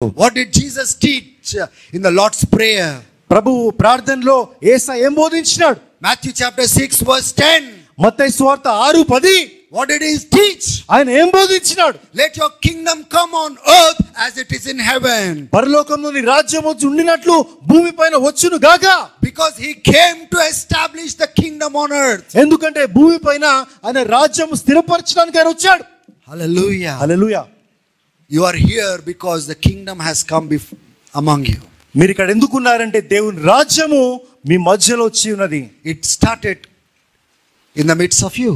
What did Jesus teach in the Lord's Prayer? ప్రభువు ప్రార్థనలో యేసయ్య ఏం బోధించినాడు? Matthew chapter 6 verse 10. మత్తయి సువార్త 6:10. What did he teach? ఆయన ఏం బోధించినాడు? Let your kingdom come on earth as it is in heaven. పరలోకంలో నీ రాజ్యం వచ్చి ఉండినట్లు భూమిపైన వచ్చును గాక. Because he came to establish the kingdom on earth. ఎందుకంటే భూమిపైన ఆయన రాజ్యం స్థిరపరచడానికి ఆయన వచ్చాడు. Hallelujah. Hallelujah. You are here because the kingdom has come among you. మీరు ఇక్కడ ఎందుకు ఉన్నారంటే దేవుని రాజ్యము మీ మధ్యలో వచ్చి ఉన్నది. It started in the midst of you.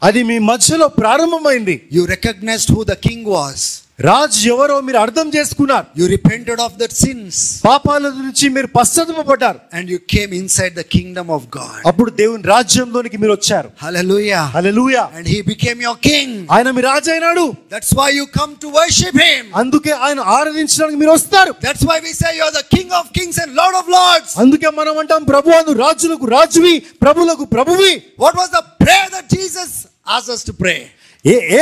అది మీ మధ్యలో ప్రారంభమైంది. You recognized who the king was. రాజు ఎవరో మీరు అర్థం చేసుకున్నారు. You repented of the sins. పాపాల నుంచి మీరు పశ్చాత్తాపపడ్డారు. And you came inside the kingdom of God. అప్పుడు దేవుని రాజ్యంలోనికి మీరు వచ్చారు. Hallelujah. Hallelujah. And he became your king. ఆయన మీ రాజు అయినాడు. That's why you come to worship him. అందుకే ఆయన ఆరాధించడానికి మీరు వస్తారు. That's why we say you are the king of kings and lord of lords. అందుకే మనం అంటాం ప్రభువు రాజులకు రాజువి ప్రభువులకు ప్రభువి. What was the prayer that Jesus asked us to pray?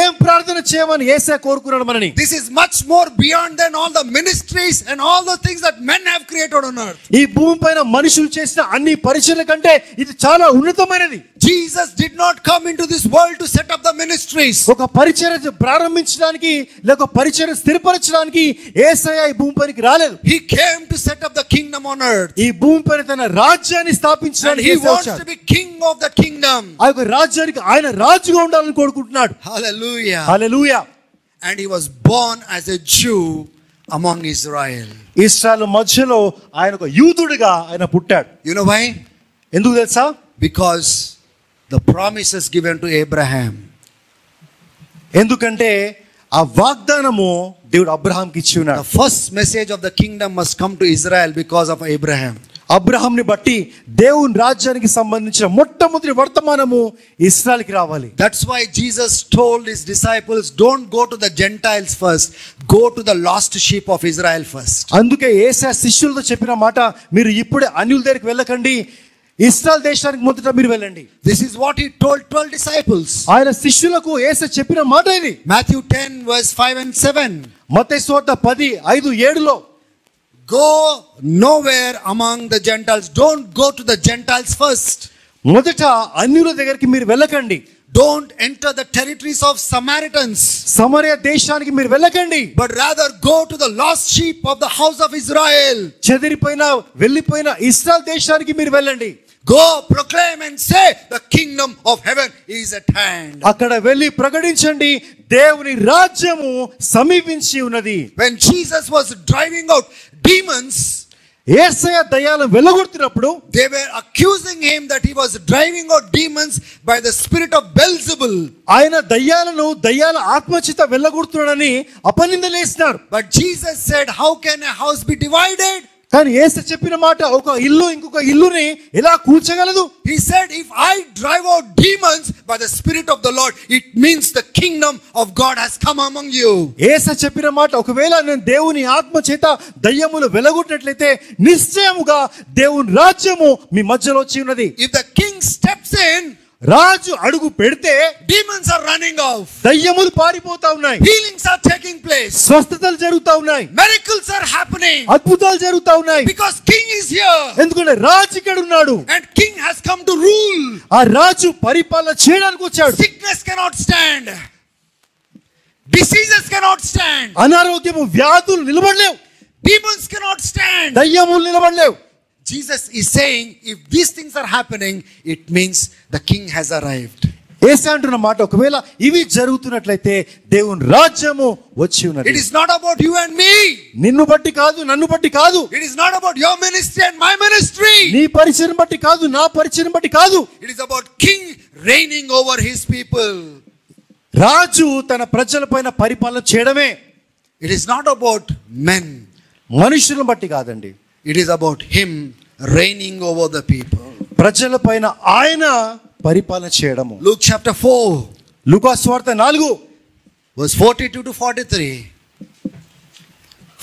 ఏం ప్రార్థన చేయమని యేసయ్య కోరుకున్నాడు మనని? This is much more beyond than all the ministries and all the things that men have created on earth. ఈ భూమిపైన మనుషులు చేసిన అన్ని పరిచర్యల కంటే ఇది చాలా ఉన్నతమైనది. Jesus did not come into this world to set up the ministries. ఒక పరిచర్య ప్రారంభించడానికి లేక పరిచర్య స్థిరపరచడానికి యేసయ్య ఈ భూమిపైకి రాలేదు. He came to set up the kingdom on earth. ఈ భూమిపైన తన రాజ్యాన్ని స్థాపించడానికి he యేసయ్య wants వచ్చాడు. to be king of the kingdom. ఆ యొక్క రాజ్యానికి ఆయన రాజుగా ఉండాలని కోరుకుంటున్నాడు. Hallelujah. Hallelujah. And he was born as a Jew among Israel. ఇశ్రాయేలు మధ్యలో ఆయన ఒక యూదుడిగా ఆయన పుట్టాడు. You know why? ఎందుకు తెలుసా? Because the promises given to Abraham. ఎందుకంటే ఆ వాగ్దానము దేవుడు అబ్రహాంకి ఇచ్చి ఉన్నాడు. The first message of the kingdom must come to Israel because of Abraham. అబ్రహాంని బట్టి దేవుని రాజ్యానికి సంబంధించిన మొట్టమొదటి వర్తమానము ఇశ్రాయేలుకి రావాలి. That's why Jesus told his disciples, don't go to the Gentiles first, go to the lost sheep of Israel first. అందుకే యేసయ్య శిష్యులతో చెప్పిన మాట, మీరు ఇప్పుడే అన్యుల దగ్గరికి వెళ్ళకండి, ఇశ్రాయేలు దేశానికి మొదట మీరు వెళ్ళండి. This is what he told 12 disciples. ఆయన శిష్యులకు యేసయ్య చెప్పిన మాట ఇది. Matthew 10 verse 5 and 7. మత్తయి సువార్త 10:5-7లో Go nowhere among the Gentiles. Don't go to the Gentiles first. మొదట అన్యుల దగ్గరికి మీరు వెళ్ళకండి. Don't enter the territories of Samaritans. సమరయ దేశానికి మీరు వెళ్ళకండి. But rather go to the lost sheep of the house of Israel. చెదిరిపోయిన వెళ్ళిపోయిన ఇశ్రాయేలు దేశానికి మీరు వెళ్ళండి. Go proclaim and say the kingdom of heaven is at hand. అక్కడ వెళ్ళి ప్రకటించండి, దేవుని రాజ్యము సమీపించి ఉన్నది. When Jesus was driving out demons, Yesayya దయ్యాలను వెళ్ళగొడుతున్నప్పుడు they were accusing him that he was driving out demons by the spirit of Beelzebul. ఆయన దయ్యాల ఆత్మచేత వెళ్ళగొడుతున్నాడని అపనిందలేసినారు. But Jesus said, how can a house be divided? కానీ యేసు చెప్పిన మాట, ఒక ఇల్లు ఇంకొక ఇల్లుని ఎలా కూల్చగలదు? He said, if I drive out demons by the spirit of the Lord, it means the kingdom of God has come among you. యేసు చెప్పిన మాట, ఒకవేళ నేను దేవుని ఆత్మ చేత దయ్యములు వెలగొట్టినట్లయితే నిశ్చయముగా దేవుని రాజ్యము మీ మధ్యలో వచ్చి ఉన్నది. If the king steps in, రాజు అడుగు పెడితే demons are running off. దయ్యములు పారిపోతా ఉన్నాయి. Healings are taking place. స్వస్థతలు జరుగుతా ఉన్నాయి. Miracles are happening. అద్భుతాలు జరుగుతా ఉన్నాయి. Because king is here. ఎందుకంటే రాజు ఇక్కడ ఉన్నాడు. And king has come to rule. ఆ రాజు పరిపాలన చేయడానికి వచ్చాడు. Sickness cannot stand. Diseases cannot stand. అనారోగ్యము వ్యాధులు నిలబడలేవు. Demons cannot stand. దయ్యములు నిలబడలేవు. Jesus is saying, if these things are happening, it means the king has arrived. యేసు అంటున్న మాట, ఒకవేళ ఇవి జరుగుతున్నట్లయితే దేవుని రాజ్యము వచ్చి ఉన్నది. It is not about you and me. నిన్ను బట్టి కాదు, నన్ను బట్టి కాదు. It is not about your ministry and my ministry. నీ పరిచయం బట్టి కాదు, నా పరిచయం బట్టి కాదు. It is about king reigning over his people. రాజు తన ప్రజలపైన పరిపాలన చేయడమే. It is not about men. మనుషులను బట్టి కాదండి. It is about him reigning over the people. ప్రజలపైన ఆయన పరిపాలన చేయడము. Luke chapter 4 లూకా సువార్త 4 verse 42 to 43.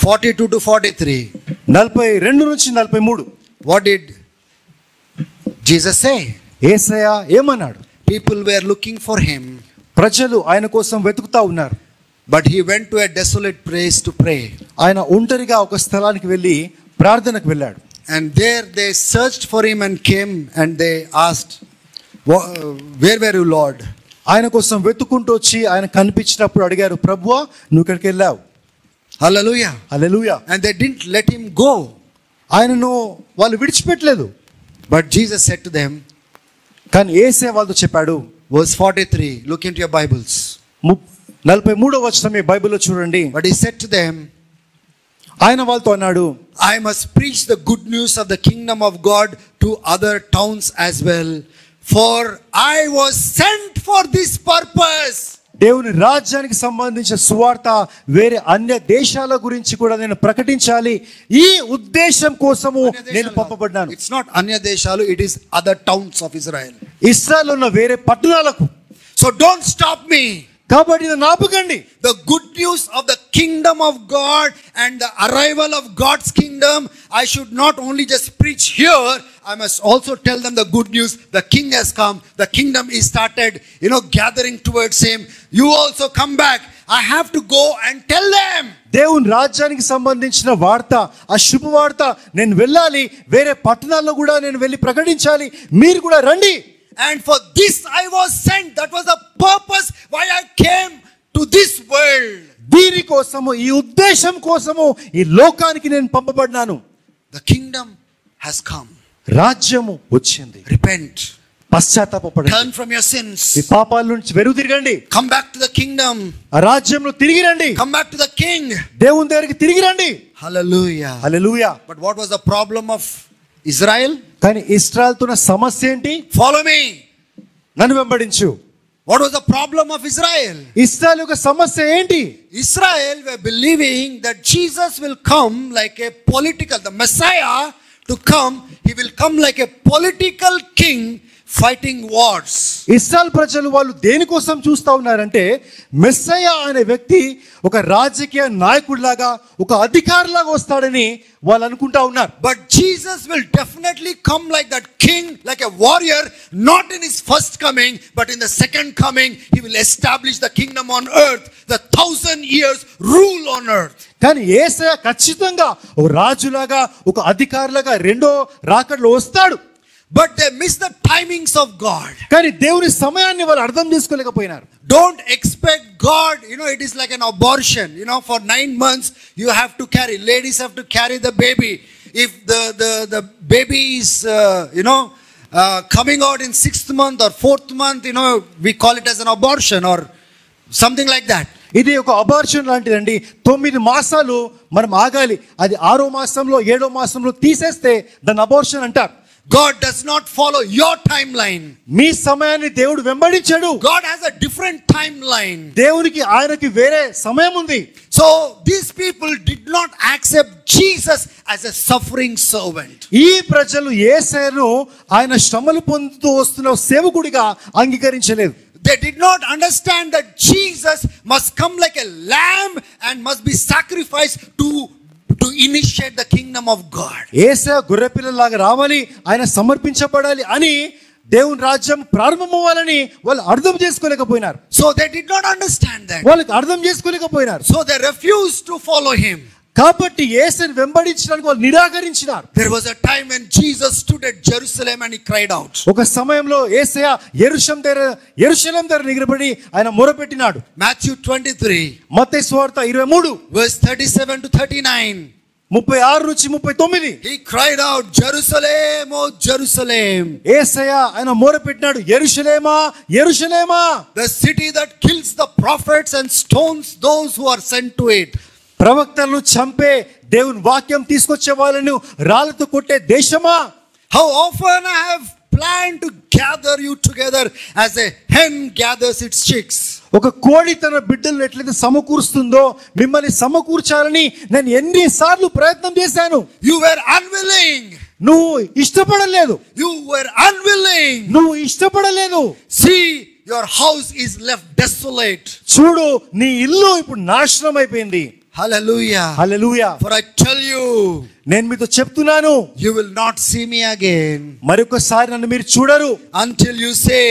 42 to 43. 42 నుంచి 43. What did Jesus say? యేసయ్య ఏమన్నాడు? People were looking for him. ప్రజలు ఆయన కోసం వెతుకుతా ఉన్నారు. But he went to a desolate place to pray. ఆయన ఒంటరిగా ఒక స్థలానికి వెళ్ళి ప్రార్థనకు వెళ్ళాడు. And there they searched for him and came and they asked, where were you, Lord? ఆయన కోసం వెతుక్కుంటూ వచ్చి ఆయన కనిపించినప్పుడు అడిగారు, ప్రభువా నువ్వు ఇక్కడికి వెళ్ళావు. Hallelujah. Hallelujah. And they didn't let him go. ఆయనను వాళ్ళు విడిచిపెట్టలేదు. But Jesus said to them, కానీ యేసే వాళ్ళతో చెప్పాడు. verse 43, look into your Bibles. 43వ వచనం మీ బైబిల్లో చూడండి. But he said to them, ఆయన వాళ్ళతో అన్నాడు, I must preach the good news of the kingdom of God to other towns as well, for I was sent for this purpose. దేవుని రాజ్యానికి సంబంధించిన సువార్త వేరే అన్య దేశాల గురించి కూడా నేను ప్రకటించాలి, ఈ ఉద్దేశం కోసము నేను పంపబడ్డాను. It's not anya deshalu, it is other towns of Israel. ఇశ్రాయేలులో ఉన్న వేరే పట్టణాలకు. So don't stop me. కాబట్టి నన్ను ఆపకండి. The good news of the kingdom of God and the arrival of God's kingdom, I should not only just preach here, I must also tell them the good news. The king has come, the kingdom is started, gathering towards him. You also come back. I have to go and tell them. దేవుని రాజ్యానికి సంబంధించిన వార్త, ఆ శుభవార్త నేను వెళ్ళాలి, వేరే పట్టణాల్లో కూడా నేను వెళ్ళి ప్రకటించాలి, మీరు కూడా రండి. And for this I was sent. That was the purpose why I came to this world. దీని కోసము, ఈ ఉద్దేశం కోసము ఈ లోకానికి నేను పంపబడ్డాను. The kingdom has come. రాజ్యము వచ్చింది. Repent. పశ్చాత్తాపపడండి. Turn from your sins. మీ పాపాల నుంచి వెనుతిరగండి. Come back to the kingdom. ఆ రాజ్యంలో తిరిగి రండి. Come back to the king. దేవుని దగ్గరికి తిరిగి రండి. Hallelujah. Hallelujah. But what was the problem of Israel? కానీ ఇశ్రాయేలుతో ఉన్న సమస్య ఏంటి? Follow me. నన్ను వెంబడించు. What was the problem of Israel? ఇశ్రాయేలు యొక్క సమస్య ఏంటి? Israel were believing that Jesus will come like a political, the Messiah to come, he will come like a political king fighting wars. ఇశ్రాయేలు ప్రజలు వాళ్ళు దేనికోసం చూస్తా ఉన్నారంటే, మెస్సయ్య అనే వ్యక్తి ఒక రాజకీయ నాయకుడిలాగా, ఒక అధికారిలాగా వస్తాడని వాళ్ళు అనుకుంటా ఉన్నారు. But Jesus will definitely come like that king, like a warrior, not in his first coming, but in the second coming. He will establish the kingdom on earth, the 1000 years rule on earth. కానీ యేసయ్య ఖచ్చితంగా ఒక రాజులాగా, ఒక అధికారిలాగా రెండో రాకడలో వస్తాడు. But they miss the timings of God. కానీ దేవుని సమయాన్ని వాళ్ళు అర్థం చేసుకోలేకపోయినారు. Don't expect God, it is like an abortion. For 9 months you have to carry, ladies have to carry the baby. If the baby is coming out in 6th month or 4th month, we call it as an abortion or something like that. ఇది ఒక abortion లాంటిదండి. 9 మాసాలు మనం ఆగాలి, అది 6వ మాసంలో 7వ మాసంలో తీసేస్తే దాన్ని అబార్షన్ అంటారు. God does not follow your timeline. మీ సమయాన్ని దేవుడు వెంబడించాడు. God has a different timeline. దేవునికి ఆయనకి వేరే సమయం ఉంది. So these people did not accept Jesus as a suffering servant. ఈ ప్రజలు యేసయ్యను ఆయన శ్రమలు పొందుతూ వస్తున్న సేవకుడిగా అంగీకరించలేదు. They did not understand that Jesus must come like a lamb and must be sacrificed to initiate the kingdom of God. యేసయ్య గొర్రెపిల్లలాగా రావాలి, ఆయన సమర్పించబడాలి అని దేవుని రాజ్యం ప్రారంభమవ్వాలని వాళ్ళు అర్థం చేసుకోలేకపోయినారు. So they did not understand that. వాళ్ళకి అర్థం చేసుకోలేకపోయినారు. So they refused to follow him. కాబట్టి యేసుని వెంబడించడానికి వాళ్ళు నిరాకరించినారు. There was a time when Jesus stood at Jerusalem and he cried out. ఒక సమయంలో యేసయ్య యెరూషలేము దగ్గర నిలబడి ఆయన మొరపెట్టినాడు. Matthew 23 మత్తయి సువార్త 23 verse 37 to 39. 36 నుంచి 39. He cried out, Jerusalem, oh Jerusalem. యేసయ్య ఆయన మొరపెట్టినాడు, యెరూషలేమా యెరూషలేమా, the city that kills the prophets and stones those who are sent to it. ప్రవక్తలను చంపే, దేవుని వాక్యం తీసుకొచ్చే వాళ్ళను రాళ్లతో కొట్టే దేశమా. How often I have planned to gather you together as a hen gathers its chicks. ఒక కోడి తన బిడ్డలను ఎట్లయితే సమకూరుస్తుందో మిమ్మల్ని సమకూర్చాలని నేను ఎన్నిసార్లు ప్రయత్నం చేశాను. You were unwilling. నువ్వు ఇష్టపడలేదు. You were unwilling. నువ్వు ఇష్టపడలేదు. See, your house is left desolate. చూడు, నీ ఇల్లు ఇప్పుడు నాశనం అయిపోయింది. Hallelujah. Hallelujah. For I tell you, నేను మీతో చెప్తున్నాను, you will not see me again మరొకసారి నన్ను మీరు చూడరు until you say,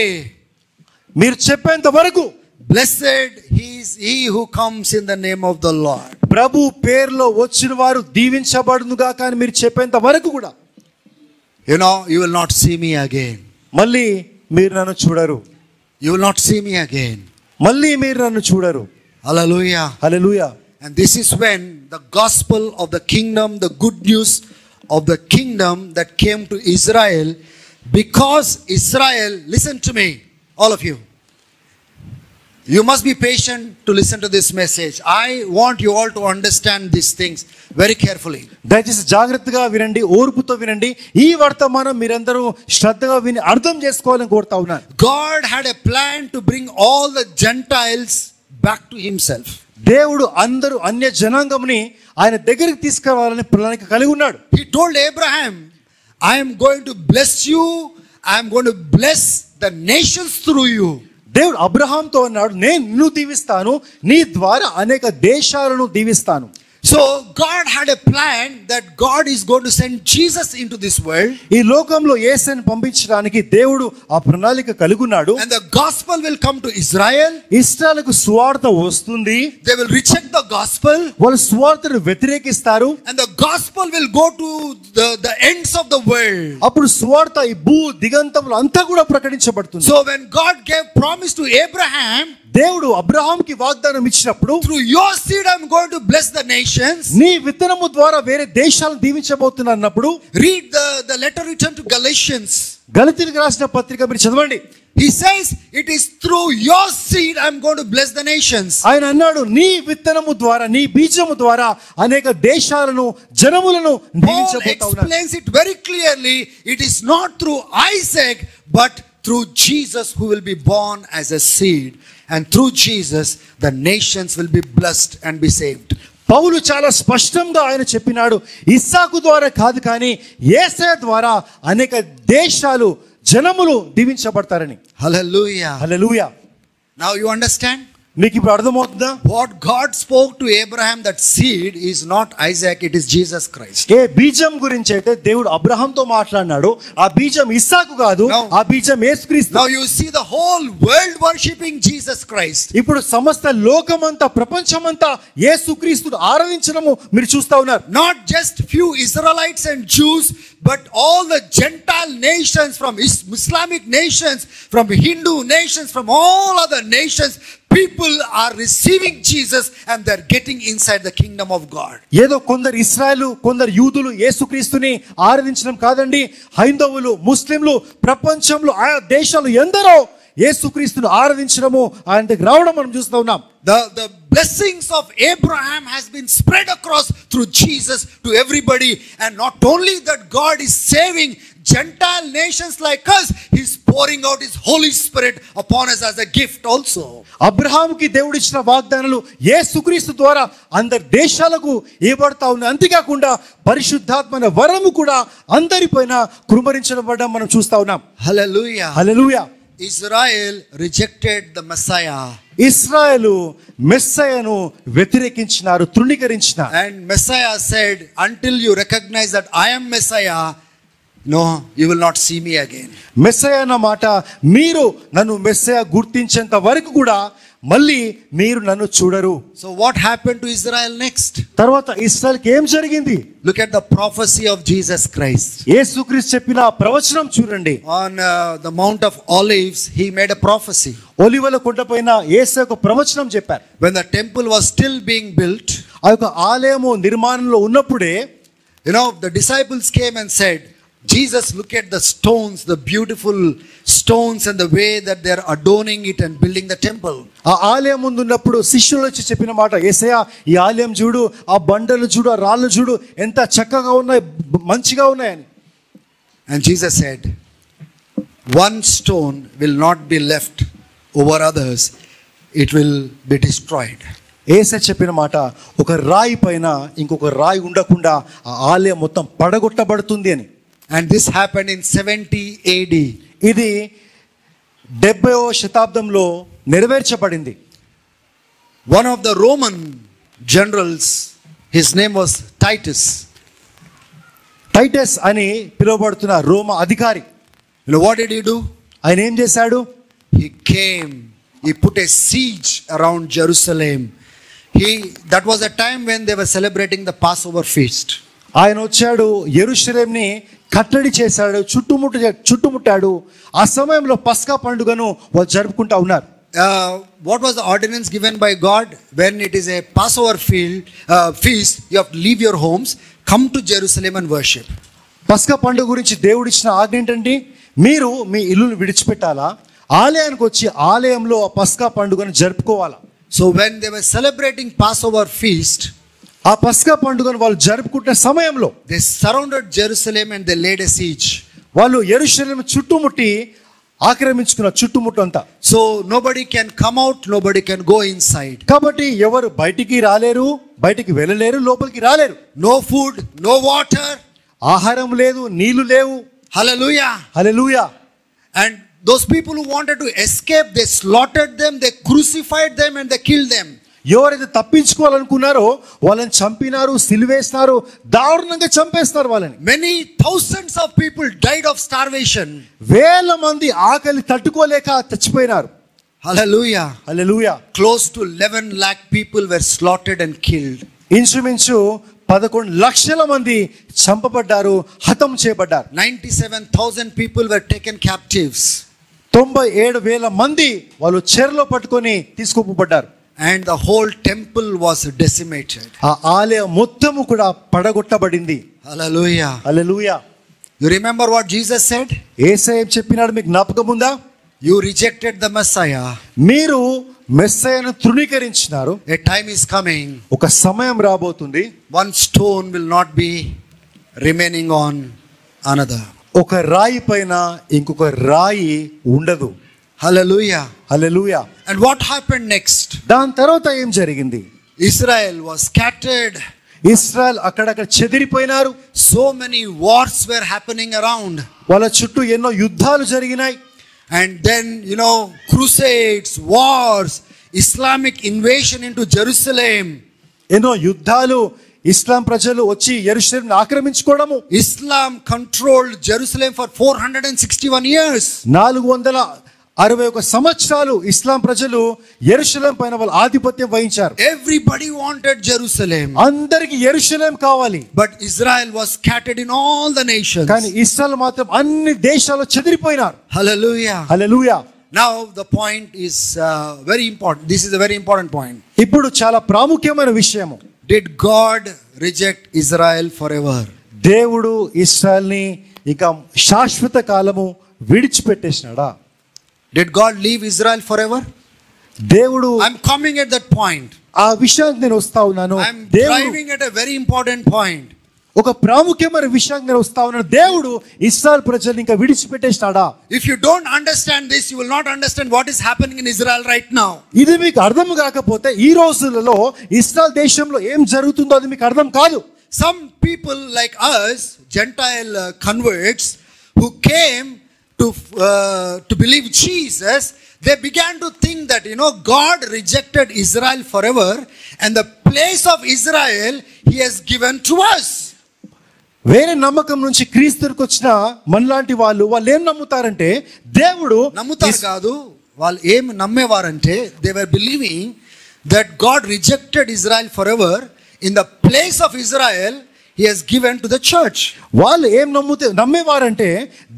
మీరు చెప్పేంత వరకు, blessed he who comes in the name of the Lord. ప్రభు పేరులో వచ్చిన వారు దీవించబడునుగా కానీ మీరు చెప్పేంత వరకు కూడా You know, you will not see me again. మళ్ళీ మీరు నన్ను చూడరు. You will not see me again. మళ్ళీ మీరు నన్ను చూడరు. Hallelujah. Hallelujah. And this is when the gospel of the kingdom, the good news of the kingdom that came to Israel, because Israel, listen to me, all of you. You must be patient to listen to this message. I want you all to understand these things very carefully. దయచేసి జాగ్రత్తగా వినండి, ఓర్పుతో వినండి. ఈ వర్తమానం మీరందరూ శ్రద్ధగా విని అర్థం చేసుకోవాలని కోరుతా ఉన్నాను. God had a plan to bring all the Gentiles back to himself. దేవుడు అందరూ అన్య జనాంగంని ఆయన దగ్గరికి తీసుకురావాలని ప్రణాళిక కలిగి ఉన్నాడు. He told Abraham, I am going to bless you. I am going to bless the nations through you. దేవుడు అబ్రహాంతో అన్నాడు, నేను నిన్ను దీవిస్తాను, నీ ద్వారా అనేక దేశాలను దీవిస్తాను. So God had a plan that God is going to send Jesus into this world. ఈ లోకంలో యేసుని పంపించడానికి దేవుడు ఆ ప్రణాళిక కలిగి ఉన్నాడు. And the gospel will come to Israel. ఇశ్రాయేలుకు సువార్త వస్తుంది. They will reject the gospel. వాళ్ళు సువార్తను వ్యతిరేకిస్తారు. And the gospel will go to the ends of the world. అప్పుడు సువార్త ఈ భూ దిగంతములు అంతా కూడా ప్రకటించబడుతుంది. So when God gave promise to Abraham, దేవుడు అబ్రహాంకి వాగ్దానం ఇచ్చినప్పుడు, through your seed I am going to bless the nations. నీ విత్తనము ద్వారా వేరే దేశాలను దీవించబోతున్నా అన్నప్పుడు, read the letter written to Galatians. గలతీయులకు రాసిన పత్రిక మీరు చదవండి. He says, it is through your seed I am going to bless the nations. ఆయన అన్నాడు, నీ విత్తనము ద్వారా, నీ బీజము ద్వారా అనేక దేశాలను, జనములను Paul దీవించబోతా ఉన్నాడు. explains it very clearly. It is not through Isaac, but through Jesus who will be born as a seed. And through Jesus, the nations will be blessed and be saved. పౌలు చాలా స్పష్టంగా ఆయన చెప్పినాడు, ఇస్సాకు ద్వారా కాదు కానీ యేసయ్య ద్వారా అనేక దేశాలు, జనములు దీవించబడతారని. Hallelujah. Hallelujah. Now you understand? మీకు ఇప్పుడు అర్థమవుతుందా? What God spoke to Abraham, that seed is not Isaac, it is Jesus Christ. ఏ బీజం గురించి అయితే దేవుడు అబ్రహాంతో మాట్లాడినాడు, ఆ బీజం ఇస్సాకు కాదు, ఆ బీజం యేసుక్రీస్తు. Now you see the whole world worshipping Jesus Christ. ఇప్పుడు సమస్త లోకమంతా, ప్రపంచమంతా యేసుక్రీస్తును ఆరాధించడము మీరు చూస్తా ఉన్నారు. Not just few Israelites and Jews, but all the Gentile nations, from Islamic nations, from Hindu nations, from all other nations, people are receiving Jesus and they are getting inside the kingdom of God. ఏదో కొందరు ఇశ్రాయేలు, కొందరు యూదులు యేసుక్రీస్తుని ఆరాధించడం కాదండి. హైందవులు, ముస్లింలు, ప్రపంచంలో ఆయా దేశాలు ఎందరో యేసుక్రీస్తును ఆరాధించడము, ఆయన దగ్గరికి రావడం మనం చూస్తూ ఉన్నాం. The blessings of Abraham has been spread across through Jesus to everybody. And not only that, God is saving Gentile nations like us, He's pouring out His Holy Spirit upon us as a gift also. అబ్రహాముకి దేవుడు ఇచ్చిన వాగ్దానాలు యేసుక్రీస్తు ద్వారా అందరి దేశాలకు ఇవ్వబడతా ఉన్నాయి. అంతేకాకుండా పరిశుద్ధాత్మ వరము కూడా అందరిపైన కృమరించబడడం మనం చూస్తా ఉన్నాం. Hallelujah. Hallelujah. Israel rejected the Messiah. ఇశ్రాయేలు మెస్సయను వ్యతిరేకించినారు, తృణీకరించినారు. And Messiah said, until you recognize that I am Messiah, no, you will not see me again. Messiah అన్న మాట, మీరు నన్ను మెస్సయ గుర్తించేంత వరకు కూడా మళ్ళీ మీరు నన్ను చూడరు. So what happened to Israel next? తర్వాత ఇశ్రాయేలుకి ఏం జరిగింది? Look at the prophecy of Jesus Christ. యేసుక్రీస్తు చెప్పిన ప్రవచనం చూడండి. On the Mount of Olives, He made a prophecy. ఒలివల కొండపైన యేసు ఒక ప్రవచనం చెప్పారు. When the temple was still being built, ఆ యొక్క ఆలయము నిర్మాణంలో ఉన్నప్పుడే, the disciples came and said, Jesus, look at the stones, the beautiful stones, and the way that they are adorning it and building the temple. ఆ ఆలయం ముందు ఉన్నప్పుడు శిష్యులు వచ్చి చెప్పిన మాట, యేసయ్య ఈ ఆలయం చూడు, ఆ బండలు చూడు, ఆ రాళ్ళు చూడు, ఎంత చక్కగా ఉన్నాయి, మంచిగా ఉన్నాయని. And Jesus said, one stone will not be left over others, it will be destroyed. యేసయ్య చెప్పిన మాట, ఒక రాయి పైన ఇంకొక రాయి ఉండకుండా ఆ ఆలయం మొత్తం పడగొట్టబడుతుంది అని. And this happened in 70 AD. ఇది 70వ శతాబ్దంలో నెరవేర్చబడింది. One of the Roman generals, his name was Titus. Titus అని పిలువబడుతున్న రోమా అధికారి. What did he do? ఆయన ఏం చేశాడు? He came he put a siege around Jerusalem. That was a time when they were celebrating the Passover feast. ఆయన వచ్చాడు, యెరూషలేంని కట్టడి చేశాడు, చుట్టుముట్టాడు. ఆ సమయంలో పస్కా పండుగను వాళ్ళు జరుపుకుంటా ఉన్నారు. What was the ordinance given by God? When it is a Passover feast, you have to leave your homes, come to Jerusalem and worship. పస్కా పండుగ గురించి దేవుడు ఇచ్చిన ఆజ్ఞ ఏంటంటే, మీరు మీ ఇల్లును విడిచిపెట్టాలా, ఆలయానికి వచ్చి ఆలయంలో ఆ పస్కా పండుగను జరుపుకోవాలా. So when they were celebrating Passover feast, ఆ పస్కా పండుగను వాళ్ళు జరుపుకుంటున్న సమయంలో they surrounded Jerusalem and they laid a siege. వాళ్ళు యెరూషలేము చుట్టుముట్టి ఆక్రమించుకున్న చుట్టుముట్టంతా. So nobody can come out, nobody can go inside. కాబట్టి ఎవరు బయటికి రాలేరు, బయటికి వెళ్ళలేరు, లోపలికి రాలేరు. No food, no water. ఆహారం లేదు, నీళ్లు లేవు. Hallelujah. Hallelujah. And those people who wanted to escape, they slaughtered them, they crucified them and they killed them. ఎవరైతే తప్పించుకోవాలనుకున్నారో వాళ్ళని చంపినారు, సిలువేస్తారు, దారుణంగా చంపేస్తారు వాళ్ళని. Many thousands of people died of starvation. వేల మంది ఆకలి తట్టుకోలేక చచ్చిపోయినారు. Hallelujah. Hallelujah. Close to 11 lakh people were slaughtered and killed. ఇంచుమించు 11 లక్షల మంది చంపబడ్డారు, హతం చేయబడ్డారు. 97,000 people were taken captives. 97,000 మంది వాళ్ళు చెరలో పట్టుకొని తీసుకుపోబడ్డారు. And the whole temple was decimated. ఆ ఆలయం మొత్తము కూడా పడగొట్టబడింది. Hallelujah. Hallelujah. You remember what Jesus said? యేసయ్య చెప్పినాడు, మీకు జ్ఞాపకం ఉందా? You rejected the Messiah. మీరు మెస్సయ్యను తృణీకరించినారు. A time is coming. ఒక సమయం రాబోతుంది, One stone will not be remaining on another. ఒక రాయి పైన ఇంకొక రాయి ఉండదు. Hallelujah. Hallelujah. And what happened next? దాని తర్వాత ఏం జరిగింది? Israel was scattered. ఇశ్రాయేల్ అక్కడక్కడ చెదిరిపోయినారు. So many wars were happening around. వాళ్ళ చుట్టూ ఎన్నో యుద్ధాలు జరిగినాయి. And then, crusades, wars, Islamic invasion into Jerusalem. ఎన్నో యుద్ధాలు, ఇస్లాం ప్రజలు వచ్చి యెరూషలేంను ఆక్రమించుకోవడము. Islam controlled Jerusalem for 461 years. 461 సంవత్సరాలు ఇస్లాం ప్రజలు యెరూషలేం పైన వాళ్ళు ఆధిపత్యం వహించారు. Everybody wanted Jerusalem. అందరికి యెరూషలేం కావాలి. But Israel was scattered in all the nations. కానీ ఇశ్రాయేల్ మాత్రం అన్ని దేశాల్లో చెదిరిపోయినారు. Hallelujah. Hallelujah. Now the point is very important. This is a very important point. ఇప్పుడు చాలా ప్రాముఖ్యమైన విషయము. Did God reject Israel forever? దేవుడు ఇశ్రాయేల్ని ఇక శాశ్వత కాలము విడిచిపెట్టేసినాడా? Did God leave Israel forever? దేవుడు, I'm coming at that point. ఆ విషయానికి నేను వస్తా ఉన్నాను. I'm driving at a very important point. ఒక ప్రాముఖ్యమైన విషయానికి నేను వస్తా ఉన్నాను. దేవుడు ఇశ్రాయేల్ ప్రజల్ని ఇంకా విడిచిపెట్టేసినాడా? If you don't understand this, you will not understand what is happening in Israel right now. ఇది మీకు అర్థం కాకపోతే ఈ రోజులలో ఇశ్రాయేల్ దేశంలో ఏం జరుగుతుందో అది మీకు అర్థం కాదు. Some people like us, Gentile converts, who came to believe Jesus, they began to think that God rejected Israel forever, and the place of Israel He has given to us. వేరే నమ్మకం నుంచి క్రీస్తుకి వచ్చిన మనలాంటి వాళ్ళు ఏం నమ్ముతారంటే, దేవుడు నమ్ముతారు కాదు, వాళ్ళు ఏం నమ్మేవారంటే, they were believing that God rejected Israel forever, in the place of Israel He has given to the church. వాళ్ళు ఏం నమ్మేవారంటే,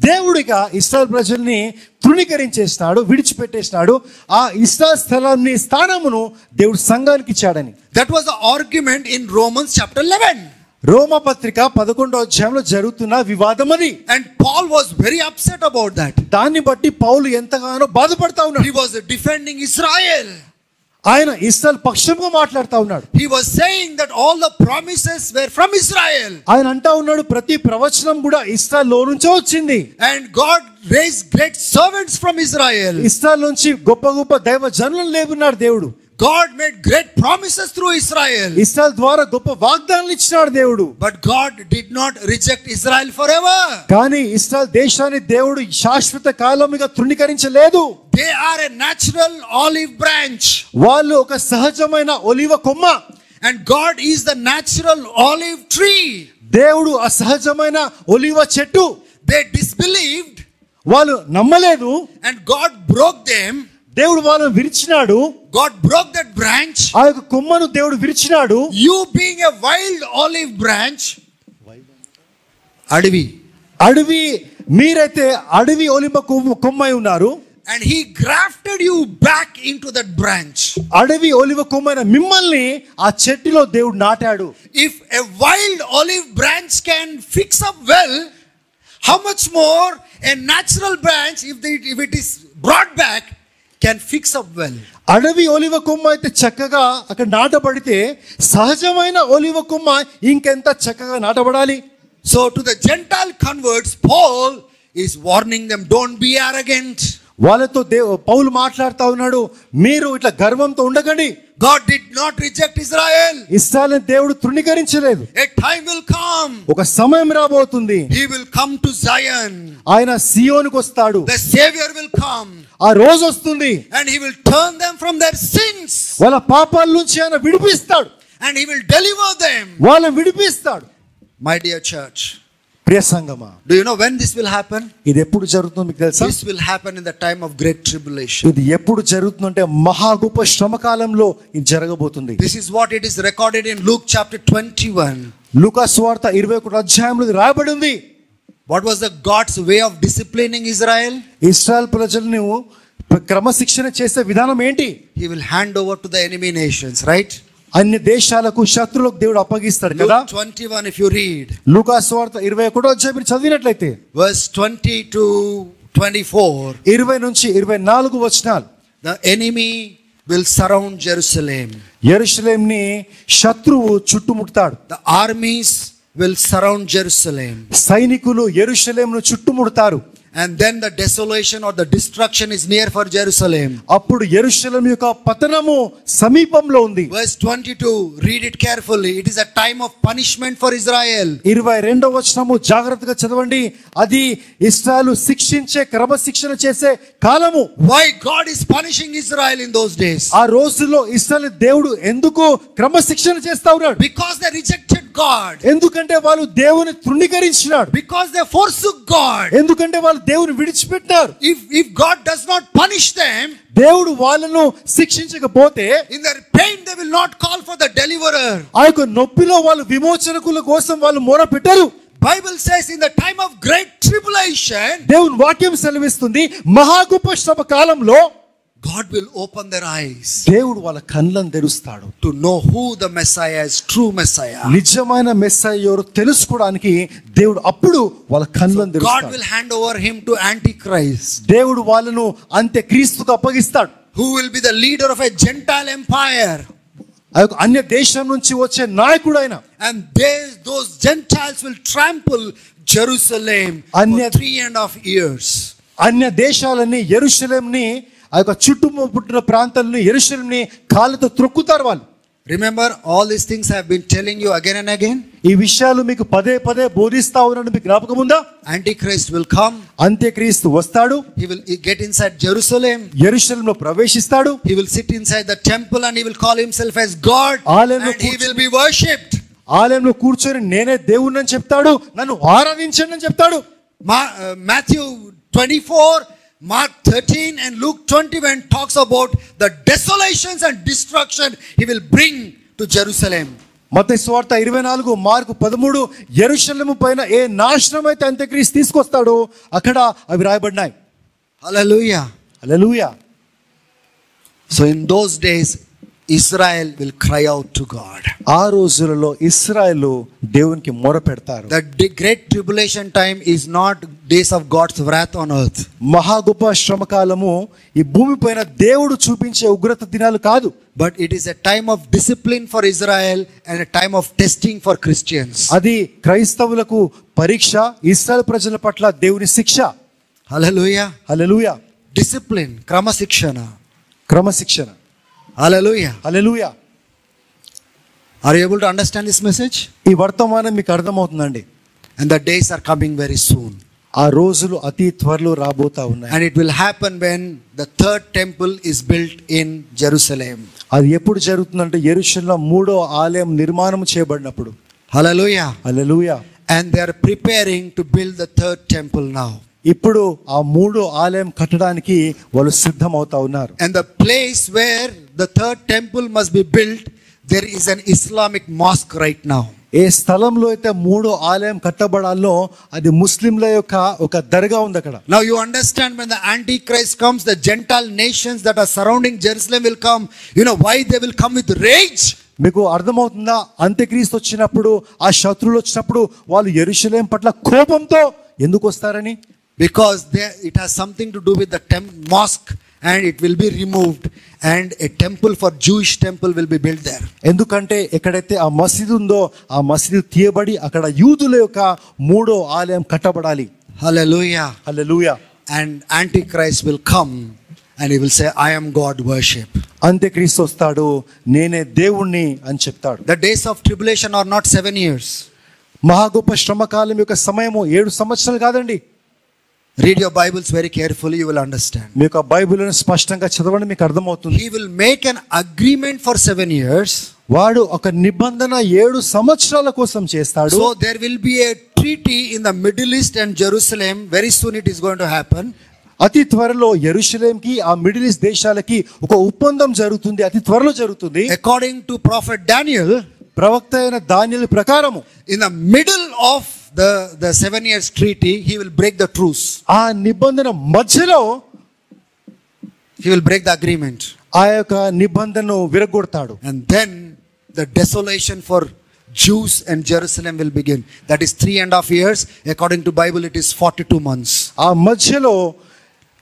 దేవుడిగా ఇశ్రాయేల్ ప్రజల్ని తృణీకరించేస్తాడు, విడిచిపెట్టేస్తాడు. ఆ ఇశ్రాయేల్ స్థానమును దేవుడు సంఘానికి ఇచ్చాడని. That was the argument in Romans chapter 11. రోమా పత్రిక 11వ అధ్యాయంలో జరుగుతున్న వివాదం అది. And Paul was very upset about that. దాన్ని బట్టి పౌలు ఎంతగానో బాధపడతా ఉన్నాడు. He was defending Israel. ఆయన ఇశ్రాయేల్ పక్షంగా మాట్లాడుతా ఉన్నాడు. He was saying that all the promises were from Israel. ఆయన అంటా ఉన్నాడు, ప్రతి ప్రవచనం కూడా ఇశ్రాయేల్ లో నుంచే వచ్చింది. And God raised great servants from Israel. Israel నుంచి గొప్ప గొప్ప దైవ జనులను లేపున్నాడు దేవుడు. God made great promises through Israel. Israel ద్వారా గొప్ప వాగ్దానాలు ఇచ్చినాడు దేవుడు. But God did not reject Israel forever. కానీ ఇశ్రాయేల్ దేశాన్ని దేవుడు శాశ్వత కాలముగా తృణీకరించలేదు. They are a natural olive branch. వాళ్ళు ఒక సహజమైన ఒలివ కొమ్మ. And God is the natural olive tree. దేవుడు అసహజమైన ఒలివ చెట్టు. They disbelieved. వాళ్ళు నమ్మలేదు. And God broke them. దేవుడు వాళ్ళను విరిచినాడు. God broke that branch. ఆ యొక్క కొమ్మను దేవుడు విరిచినాడు. You being a wild olive branch, అడవి మీరైతే అడవి ఒలివ కొమ్మై ఉన్నారు. And he grafted you back into that branch. అడవి ఒలివ కొమ్మైన మిమ్మల్ని ఆ చెట్టులో దేవుడు నాటాడు. If a wild olive branch can fix up well, how much more a natural branch, if it is brought back, can fix up well. అడవి ఒలివ కొమ్మ అయితే చక్కగా అక్కడ నాటబడితే సహజమైన ఒలివ కొమ్మ ఇంకెంత చక్కగా నాటబడాలి. So to the Gentile converts, Paul is warning them, don't be arrogant. వాళ్ళతో పౌలు మాట్లాడుతూ ఉన్నాడు, మీరు ఇట్లా గర్వంతో ఉండకండి. God did not reject Israel. ఇశ్రాయేలుని దేవుడు తృణీకరించలేదు. A time will come. ఒక సమయం రాబోతుంది. He will come to Zion. ఆయన సియోనుకు వస్తాడు. The Savior will come. ఆ రోజు వస్తుంది. And he will turn them from their sins. వాళ్ళ పాపాల నుంచి ఆయన విడిపిస్తాడు. And he will deliver them. వాళ్ళని విడిపిస్తాడు. My dear church, ప్రియ సంగమా, do you know when this will happen? ఇది ఎప్పుడు జరుగుతుందో మీకు తెలుసా? This will happen in the time of great tribulation. ఇది ఎప్పుడు జరుగుతుందంటే మహా గొప్ప శ్రమ కాలంలో ఇది జరగబోతుంది. This is what it is recorded in Luke chapter 21. లూకా సువార్త 21వ అధ్యాయంలో ఇది రాయబడి ఉంది. What was the God's way of disciplining Israel? Israel ప్రజలను క్రమశిక్షణ చేసే విధానం ఏంటి? He will hand over to the enemy nations, right? అన్ని దేశాలకు శత్రువులకు దేవుడు అప్పగిస్తాడు కదా. Luke 21 if you read. లూకా సువార్త 21వ అధ్యాయం మీరు చదివినట్లయితే verse 20 to 24. 20 నుంచి 24 వచనాలు. The enemy will surround Jerusalem. యెరూషలేంని శత్రువు చుట్టుముడతాడు. The armies will surround Jerusalem. సైనికులు యెరూషలేంను చుట్టుముడతారు. And then the desolation or the destruction is near for Jerusalem. అప్పుడు యెరూషలేం యొక్క పతనము సమీపంలో ఉంది. Verse 22, read it carefully. It is a time of punishment for Israel. 22వ వచనము జాగ్రత్తగా చదవండి. అది ఇశ్రాయేలు శిక్షించే క్రమశిక్షణ చేసే కాలము. Why God is punishing Israel in those days? ఆ రోజుల్లో ఇశ్రాయేలు దేవుడు ఎందుకు క్రమశిక్షణ చేస్తా ఉన్నాడు? Because they rejected God. ఎందుకంటే వాళ్ళు దేవుని తృణీకరించినారు. Because they forsook God. ఎందుకంటే వాళ్ళు దేవుని విడిచిపెట్టారు. If God does not punish them, దేవుడు వాళ్ళను శిక్షించకపోతే in their pain they will not call for the deliverer. ఆ యొక్క నొప్పిలో వాళ్ళు విమోచనకుల కోసం వాళ్ళు మొర పెట్టరు. Bible says in the time of great tribulation, దేవుని వాక్యం సెలవిస్తుంది, మహా గొప్ప శ్రమ కాలంలో God will open their eyes. దేవుడు వాళ్ళ కళ్ళను తెరుస్తాడు. To know who the Messiah is, true Messiah. నిజమైన మెస్సయ్య ఎవరో తెలుసుకోవడానికి దేవుడు అప్పుడు వాళ్ళ కళ్ళను తెరుస్తాడు. God will hand over him to Antichrist. దేవుడు వాళ్ళను అంత్యక్రీస్తుకు అప్పగిస్తాడు. Who will be the leader of a Gentile empire. ఆ యొక్క అన్య దేశం నుంచి వచ్చే నాయకుడు ఆయన. And those Gentiles will trample Jerusalem for 3.5 years. అన్య దేశాలని యెరూషలేంని ఆ యొక్క చుట్టుముట్టిన ప్రాంతాలను యెరూషలేంని కాళ్ళతో త్రొక్కుతారు వాళ్ళు. Remember, all these things I have been telling you again and again. ఈ విషయాలు మీకు పదే పదే బోధిస్తా ఉన్నాను, మీకు జ్ఞాపకం ఉందా? Antichrist will come. అంత్యక్రీస్తు వస్తాడు. He will get inside Jerusalem. యెరూషలేంలో ప్రవేశిస్తాడు. He will sit inside the temple and he will call himself as God. ఆలయంలో And he will be worshipped. ఆలయంలో కూర్చొని నేనే దేవుణ్ణి అని చెప్తాడు, నన్ను ఆరాధించండి అని చెప్తాడు. Matthew 24, Mark 13 and Luke 21 talks about the desolations and destruction he will bring to Jerusalem. మత్తయి సువార్త 24, మార్కు 13 యెరూషలేము పైన ఏ నాశనం అయితే అంత్యక్రీస్తు తీసుకొస్తాడో అక్కడ అవి రాయబడినాయి. Hallelujah. Hallelujah. So in those days Israel will cry out to God. ఆ రోజులలో ఇశ్రాయేలు దేవునికి మొర పెడతారు. The great tribulation time is not days of God's wrath on earth. మహా గొప్ప శ్రమ కాలము ఈ భూమి పైన దేవుడు చూపించే ఉగ్రత దినాలు కాదు. But it is a time of discipline for Israel and a time of testing for Christians. అది క్రైస్తవులకు పరీక్ష, ఇశ్రాయేలు ప్రజల పట్ల దేవుని శిక్ష. Hallelujah. హల్లెలూయా. Discipline, క్రమశిక్షణ. Hallelujah. Hallelujah. Are you able to understand this message? ఈ వర్తమానం మీకు అర్థమవుతుందండి. And the days are coming very soon. ఆ రోజులు అతి త్వరలో రాబోతా ఉన్నాయి. And it will happen when the third temple is built in Jerusalem. అది ఎప్పుడు జరుగుతుందంటే యెరూషలేములో మూడో ఆలయం నిర్మాణం చేయబడినప్పుడు. Hallelujah. Hallelujah. And they are preparing to build the third temple now. ఇప్పుడు ఆ మూడో ఆలయం కట్టడానికి వాళ్ళు సిద్ధమవుతా ఉన్నారు. And the place where the third temple must be built, there is an Islamic mosque right now. ఏ స్థలంలో అయితే మూడో ఆలయం కట్టబడాలో అది ముస్లింల యొక్క ఒక దర్గా ఉంది అక్కడ. Now you understand, when the Antichrist comes, the Gentile nations that are surrounding Jerusalem will come. You know why they will come with rage? మీకు అర్థమవుతుందా? అంత్యక్రీస్తు వచ్చినప్పుడు, ఆ శత్రువులు వచ్చినప్పుడు వాళ్ళు యెరూషలేం పట్ల కోపంతో ఎందుకు వస్తారని? Because it has something to do with the mosque, and it will be removed, and a temple for Jewish temple will be built there. ఎందుకంటే ఎక్కడైతే ఆ మసీదు ఉందో ఆ మసీదు తీయబడి అక్కడ యూదుల యొక్క మూడో ఆలయం కట్టబడాలి. Hallelujah. Hallelujah. And Antichrist will come and he will say, I am God, worship. అంత్యక్రీస్తు వస్తాడు, నేనే దేవుణ్ణి అని చెప్తాడు. The days of tribulation are not 7 years. మహా గొప్ప శ్రమకాలం యొక్క సమయము 7 సంవత్సరాలు కాదండి. Read your Bibles very carefully, you will understand. మీకు బైబిల్ని స్పష్టంగా చదవండి, మీకు అర్థమవుతుంది. He will make an agreement for 7 years. వాడు ఒక నిబంధన 7 సంవత్సరాల కోసం చేస్తాడు. So there will be a treaty in the Middle East and Jerusalem. Very soon it is going to happen. అతి త్వరలో యెరూషలేంకి ఆ మిడిల్ ఈస్ట్ దేశాలకి ఒక ఒప్పందం జరుగుతుంది, అతి త్వరలో జరుగుతుంది. According to prophet Daniel, ప్రవక్త అయిన దానియేలు ప్రకారము in the middle of the 7 years treaty, he will break the truce. ఆ నిబంధన మధ్యలో He will break the agreement. ఆ యొక్క నిబంధనను విరగొడతాడు. And then the desolation for Jews and Jerusalem will begin. That is 3.5 years. According to Bible, it is 42 months. ఆ మధ్యలో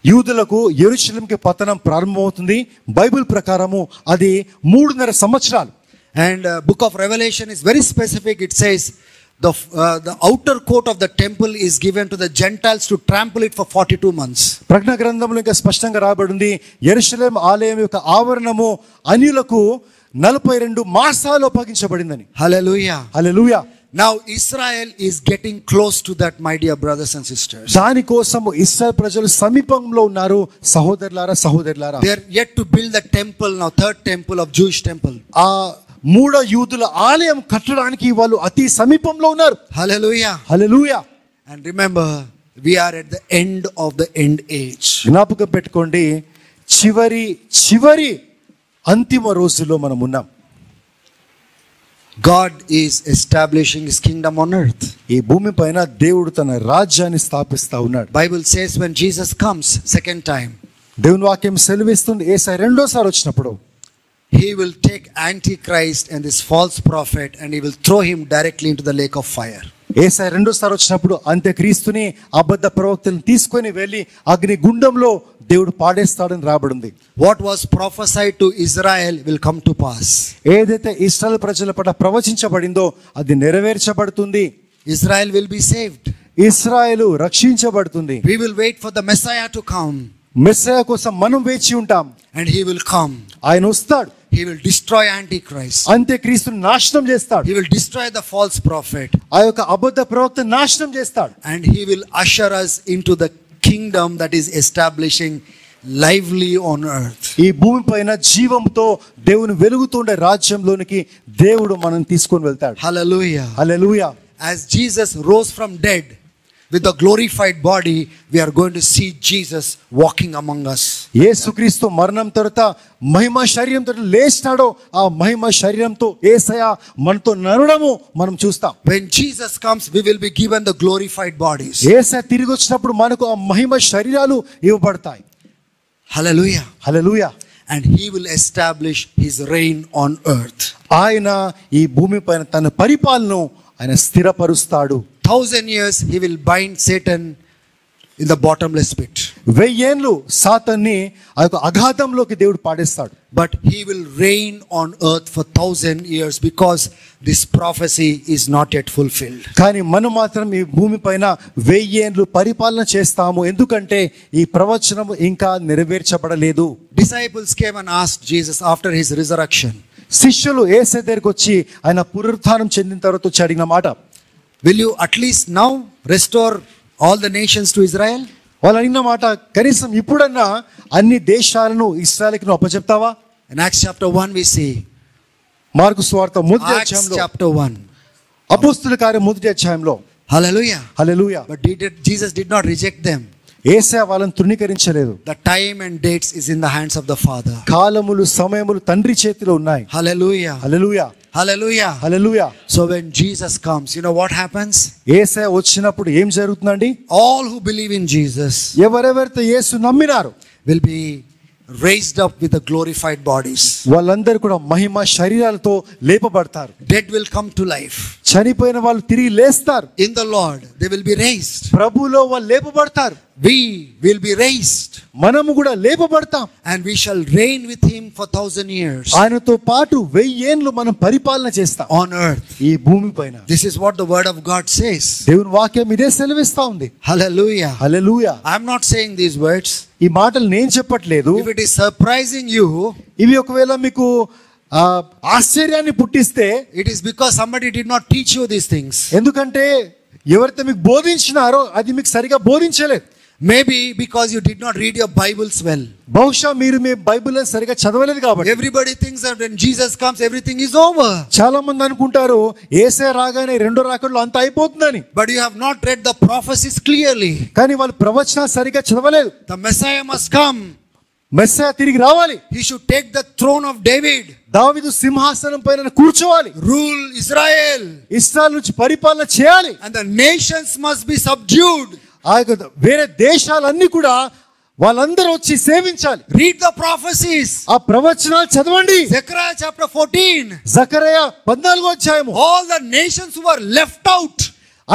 యూదులకు యెరూషలేంకి పతనం ప్రారంభమవుతుంది. బైబిల్ ప్రకారము అది 3.5 సంవత్సరాలు. And book of Revelation is very specific. It says the outer court of the temple is given to the Gentiles to trample it for 42 months. ప్రకటన గ్రంథంలో ఇంకా స్పష్టంగా రాబడింది, యెరూషలేం ఆలయం యొక్క ఆవరణము అన్యులకు 42 మాసాలు అప్పగించబడిందని. Hallelujah. Hallelujah. Now Israel is getting close to that, my dear brothers and sisters. దాని కోసము ఇశ్రాయేల్ ప్రజలు సమీపంలో ఉన్నారు. సహోదరులారా, సహోదరులారా, They are yet to build the temple now, third temple of Jewish temple. ఆ మూడో యూదుల ఆలయం కట్టడానికి వాళ్ళు అతి సమీపంలో ఉన్నారు. Hallelujah. Hallelujah. And remember, we are at the end of the end age. జ్ఞాపకం పెట్టుకోండి, చివరి అంతిమ రోజుల్లో మనం ఉన్నాం. God is establishing his kingdom on earth. ఈ భూమి పైన దేవుడు తన రాజ్యాన్ని స్థాపిస్తా ఉన్నాడు. Bible says when Jesus comes second time, దేవుని వాక్యం సెలవిస్తుంది, యేసయ్య రెండోసారి వచ్చినప్పుడు he will take Antichrist and this false prophet and he will throw him directly into the lake of fire. యేసయ్య రెండోసారి వచ్చినప్పుడు అంత్యక్రీస్తుని అబద్ధ ప్రవక్తలను తీసుకొని వెళ్ళి అగ్ని గుండంలో దేవుడు పాడేస్తాడని రాబడింది. What was prophesied to Israel will come to pass. ఏదైతే ఇశ్రాయేలు ప్రజల పట్ల ప్రవచించబడిందో అది నెరవేర్చబడుతుంది. Israel will be saved. ఇశ్రాయేలు రక్షించబడుతుంది. We will wait for the Messiah to come. Messiah కోసం మనం వేచి ఉంటాం. And he will come. ఆయన వస్తాడు. He will destroy Antichrist. అంత్యక్రీస్తుని నాశనం చేస్తాడు. He will destroy the false prophet. ఆ యొక్క అబద్ధ ప్రవక్త నాశనం చేస్తాడు. And he will usher us into the kingdom that is establishing lively on earth. ఈ భూమి పైన జీవంతో దేవుని వెలుగుతుండే రాజ్యంలోనికి దేవుడు మనం తీసుకొని వెళ్తాడు. Hallelujah. Hallelujah. As Jesus rose from dead with the glorified body, we are going to see Jesus walking among us. యేసుక్రీస్తు మరణం తర్వాత మహిమ శరీరంతో లేస్తాడో ఆ మహిమ శరీరంతో యేసయ్య మనతో నడవడము మనం చూస్తాం. When Jesus comes, we will be given the glorified bodies. యేసయ్య తిరిగి వచ్చినప్పుడు మనకు ఆ మహిమ శరీరాలు ఇవ్వబడతాయి. Hallelujah. Hallelujah. And he will establish his reign on earth. ఆయన ఈ భూమి పైన తన పరిపాలనను ఆయన స్థిరపరుస్తాడు. 1000 years he will bind Satan in the bottomless pit. 1000 ఏళ్ళు సాతాన్ని ఆ యొక్క అగాధంలోకి దేవుడు పాడేస్తాడు. But he will reign on earth for 1000 years because this prophecy is not yet fulfilled. కానీ మనం మాత్రం ఈ భూమి పైన 1000 ఏళ్ళు పరిపాలన చేస్తాము, ఎందుకంటే ఈ ప్రవచనం ఇంకా నెరవేర్చబడలేదు. Disciples came and asked Jesus after his resurrection, శిష్యులు యేసయ్య దగ్గరికి వచ్చి ఆయన పునరుత్థానం చెందిన తర్వాత వచ్చి అడిగిన మాట, will you at least now restore all the nations to Israel? వాళ్ళు అడిగిన మాట, కనీసం ఇప్పుడన్నా అన్ని దేశాలను ఇశ్రాయేలుకి నువ్వు అప్పచెప్తావా? In Acts chapter 1 we see, mark సువార్త మొదటి Acts అధ్యాయంలో, chapter 1, అపోస్తుల కార్యం మొదటి అధ్యాయంలో Hallelujah. Hallelujah. But Jesus did not reject them. యేసయ్య వాళ్ళని తృణీకరించలేదు. The time and dates is in the hands of the Father. కాలములు సమయములు తండ్రి చేతిలో ఉన్నాయి. Hallelujah. Hallelujah. Hallelujah. Hallelujah. So when Jesus comes, you know what happens? యేసయ్య వచ్చినప్పుడు ఏం జరుగుతుందండి? All who believe in Jesus ఎవరెవరైతే యేసు నమ్మినారో will be raised up with the glorified bodies. వాళ్ళందరూ కూడా మహిమ శరీరాలతో లేపబడతారు. Dead will come to life. చనిపోయిన వాళ్ళు తిరిగి లేస్తారు. In the Lord they will be raised. ప్రభువులో వాళ్ళు లేపబడతారు. We will be raised. మనము కూడా లేపబడతాం. And we shall reign with him for 1,000 years. ఆయనతో పాటు 1000 ఏండ్లు మనం పరిపాలన చేస్తాం on earth. ఈ భూమి పైన. This is what the word of God says. దేవుని వాక్యం ఇదే సెలవిస్తా ఉంది. Hallelujah. Hallelujah. I am not saying these words. ఈ మాటలు నేను చెప్పట్లేదు. If it is surprising you, ఇవి ఒకవేళ మీకు ఆశ్చర్యాన్ని పుట్టిస్తే, it is because somebody did not teach you these things. ఎందుకంటే ఎవరైతే మీకు బోధించినారో అది మీకు సరిగా బోధించలేదు. Maybe because you did not read your Bibles well. బహుశా మీరు మీ బైబిల్ సరిగా చదవలేదు కాబట్టి. Everybody thinks that when Jesus comes everything is over. చాలా మంది అనుకుంటారు యేసయ్య రాగానే రెండో రాకడలో అంత అయిపోతుందని. But you have not read the prophecies clearly. కానీ వాళ్ళు ప్రవచనాలు సరిగా చదవలేదు. The Messiah must come. Messiah తిరిగి రావాలి. He should take the throne of David. దావీదు సింహాసనం పైన కూర్చోవాలి. Rule Israel. ఇశ్రాయేలు నుంచి పరిపాలన చేయాలి. And the nations must be subdued. వేరే దేశాలన్నీ కూడా వాళ్ళందరూ వచ్చి సేవించాలి. Read the prophecies. ఆ ప్రవచనాలు చదవండి. Zechariah chapter 14. జకరియా 14వ అధ్యాయము. All the nations who were left out,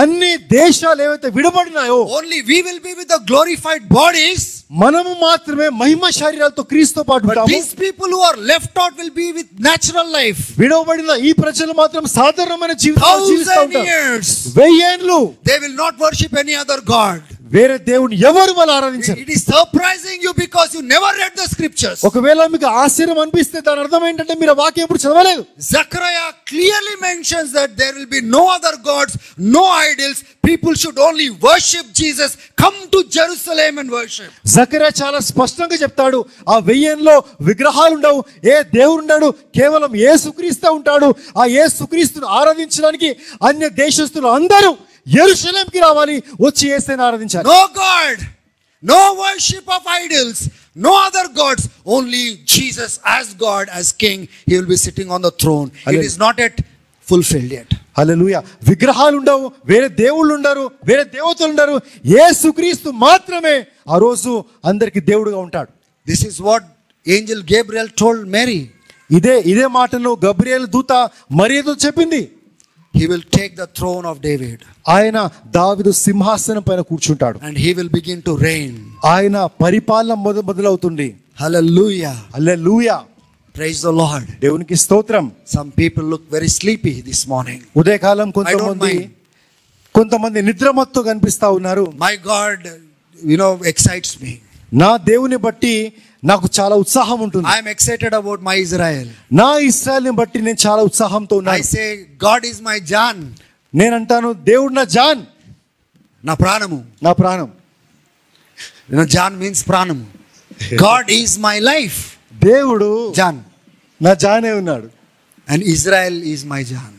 అన్ని దేశాలు ఏవైతే విడబడినాయో, only we will be with the glorified bodies. మనము మాత్రమే మహిమ శరీరాలతో క్రీస్తుతో పాటు But ఉంటాము. these people who are left out will be with natural life. విడవబడిన ఈ ప్రజలు మాత్రం సాధారణమైన జీవితం జీవిస్తూ 1,000 ఉంటారు. years. 1000 ఏండ్లు They will not worship any other god. వేరే దేవుని ఎవరు వాళ్ళు ఆరాధించరు. It is surprising you because you never read the scriptures. ఒకవేళ మీకు ఆశ్చర్యం అనిపిస్తే దాని అర్థం ఏంటంటే మీరు ఆ వాక్యం ఎప్పుడు చదవలేదు. Zechariah clearly mentions that there will be no other gods, no idols. People should only worship Jesus. Come to Jerusalem and worship. Zechariah చాలా స్పష్టంగా చెప్తాడు, ఆ 1000 ఏండ్లో విగ్రహాలు ఉండవు, ఏ దేవుడు ఉండడు, కేవలం యేసుక్రీస్తు ఉంటాడు. ఆ యేసుక్రీస్తును ఆరాధించడానికి అన్య దేశస్తులు అందరూ యెరూషలేంకి రావాలి, వచ్చి యేసుని ఆరాధించాలి. No God, no worship of idols, no other gods, only Jesus as God, as King. He will be sitting on the throne. It is not yet fulfilled yet. హల్లెలూయా. విగ్రహాలు ఉండవు, వేరే దేవుళ్ళు ఉండరు, వేరే దేవతలు ఉండరు, యేసుక్రీస్తు మాత్రమే ఆ రోజు అందరికి దేవుడుగా ఉంటాడు. This is what angel Gabriel told Mary. ఇదే మాటను గబ్రియేలు దూత మరియతో చెప్పింది. He will take the throne of David. ఆయన దావీదు సింహాసనం పైన కూర్చుంటాడు. And he will begin to reign. ఆయన పరిపాలన మొదలవుతుంది. Hallelujah. Hallelujah. Praise the Lord. దేవునికి స్తోత్రం. Some people look very sleepy this morning. ఉదయకాలం కొంతమంది నిద్రమత్తు కనిపిస్తా ఉన్నారు. My God, excites me. నా దేవుని బట్టి నాకు చాలా ఉత్సాహం ఉంటుంది. I am excited about my Israel. నా ఇశ్రాయేలుని బట్టి నేను చాలా ఉత్సాహంతో ఉన్నాను. I say God is my John. నేను అంటాను దేవుడు నా జాన్, నా ప్రాణము. నా ప్రాణం. John means ప్రాణము. God is my life. దేవుడు John. నా జానే ఉన్నాడు. And Israel is my John.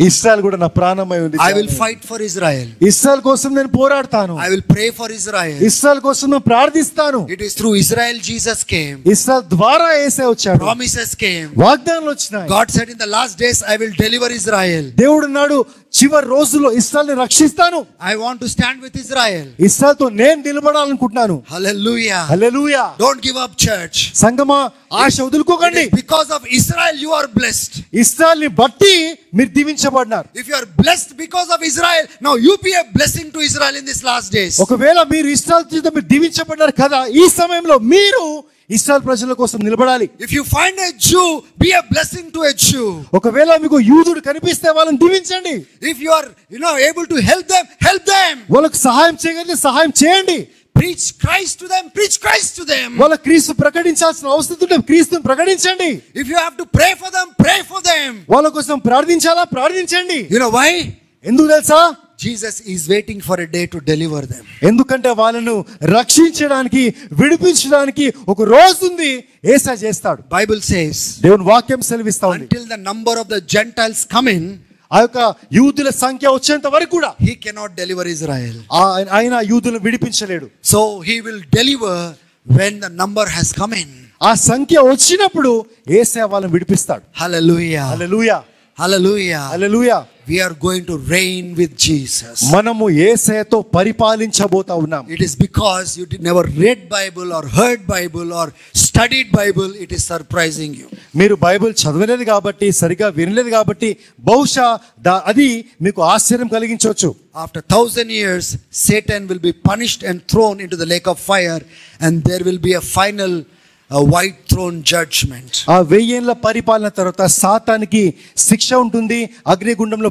ఇశ్రాయేలు కూడా నా ప్రాణమై ఉంది. I will fight for Israel. ఇశ్రాయేలు కోసం నేను పోరాడతాను. I will pray for Israel. ఇశ్రాయేలు కోసం నేను ప్రార్థిస్తాను. It is through Israel Jesus came. ఇశ్రాయేలు ద్వారా యేసే వచ్చాడు. Promises came. వాగ్దానాలు వచ్చినాయి. God said in the last days I will deliver Israel. దేవుడు అన్నాడు చివరి రోజుల్లో ఇశ్రాయేలుని రక్షిస్తాను. I want to stand with Israel. ఇశ్రాయేలుతో నేను నిలబడాలనుకుంటున్నాను. Hallelujah. Hallelujah. Don't give up, church. సంగమా ఆశ వదులుకోకండి. Because of Israel you are blessed. ఇశ్రాయేలుని బట్టి మీరు దీవించబడినారు. If you are blessed because of Israel, now you be a blessing to Israel in this last days. ఒకవేళ మీరు ఇశ్రాయేలు చేత మీరు దీవించబడ్డారు కదా, ఈ సమయంలో మీరు ఇశ్రాయేలు ప్రజల కోసం నిలబడాలి. If you find a Jew, be a blessing to a Jew. ఒకవేళ మీకు యూదుడు కనిపిస్తే వాళ్ళని దీవించండి. If you are able to help them, help them. వాళ్ళకి సహాయం చేయగలిగితే సహాయం చేయండి. Preach Christ to them, preach Christ to them. వాళ్ళ క్రీస్తు ప్రకటించాల్సిన అవసరం ఉంటే క్రీస్తుని ప్రకటించండి. If you have to pray for them, pray for them. వాళ్ళ కోసం ప్రార్థించాలా, ప్రార్థించండి. You know why? ఎందుకు తెలుసా? Jesus is waiting for a day to deliver them. ఎందుకంటే వాళ్ళను రక్షించడానికి, విడిపించడానికి ఒక రోజు ఉంది, యేసయ్య చేస్తాడు. Bible says, దేవుని వాక్యం సెలవిస్తా ఉంది, until the number of the Gentiles come in, ఆ యొక్క యూదుల సంఖ్య వచ్చేంత వరకు కూడా he cannot deliver Israel. ఆయన యూదులను విడిపించలేడు. So he will deliver when the number has come in. ఆ సంఖ్య వచ్చినప్పుడు యేసయ్య వాళ్ళని విడిపిస్తాడు. Hallelujah. Hallelujah. Hallelujah. Hallelujah. We are going to reign with Jesus. మనము యేసయ్యతో పరిపాలించబోతా ఉన్నాం. It is because you never read Bible or heard Bible or studied Bible, it is surprising you. మీరు Bible చదవలేదు కాబట్టి, సరిగా వినలేదు కాబట్టి బహుశా అది మీకు ఆశ్చర్యం కలిగించవచ్చు. After 1,000 years, Satan will be punished and thrown into the lake of fire, and there will be a final white throne judgment. ఆ 1000 ఏళ్ల పరిపాలన తర్వాత సాతానికి శిక్ష ఉంటుంది, అగ్నిగుండంలో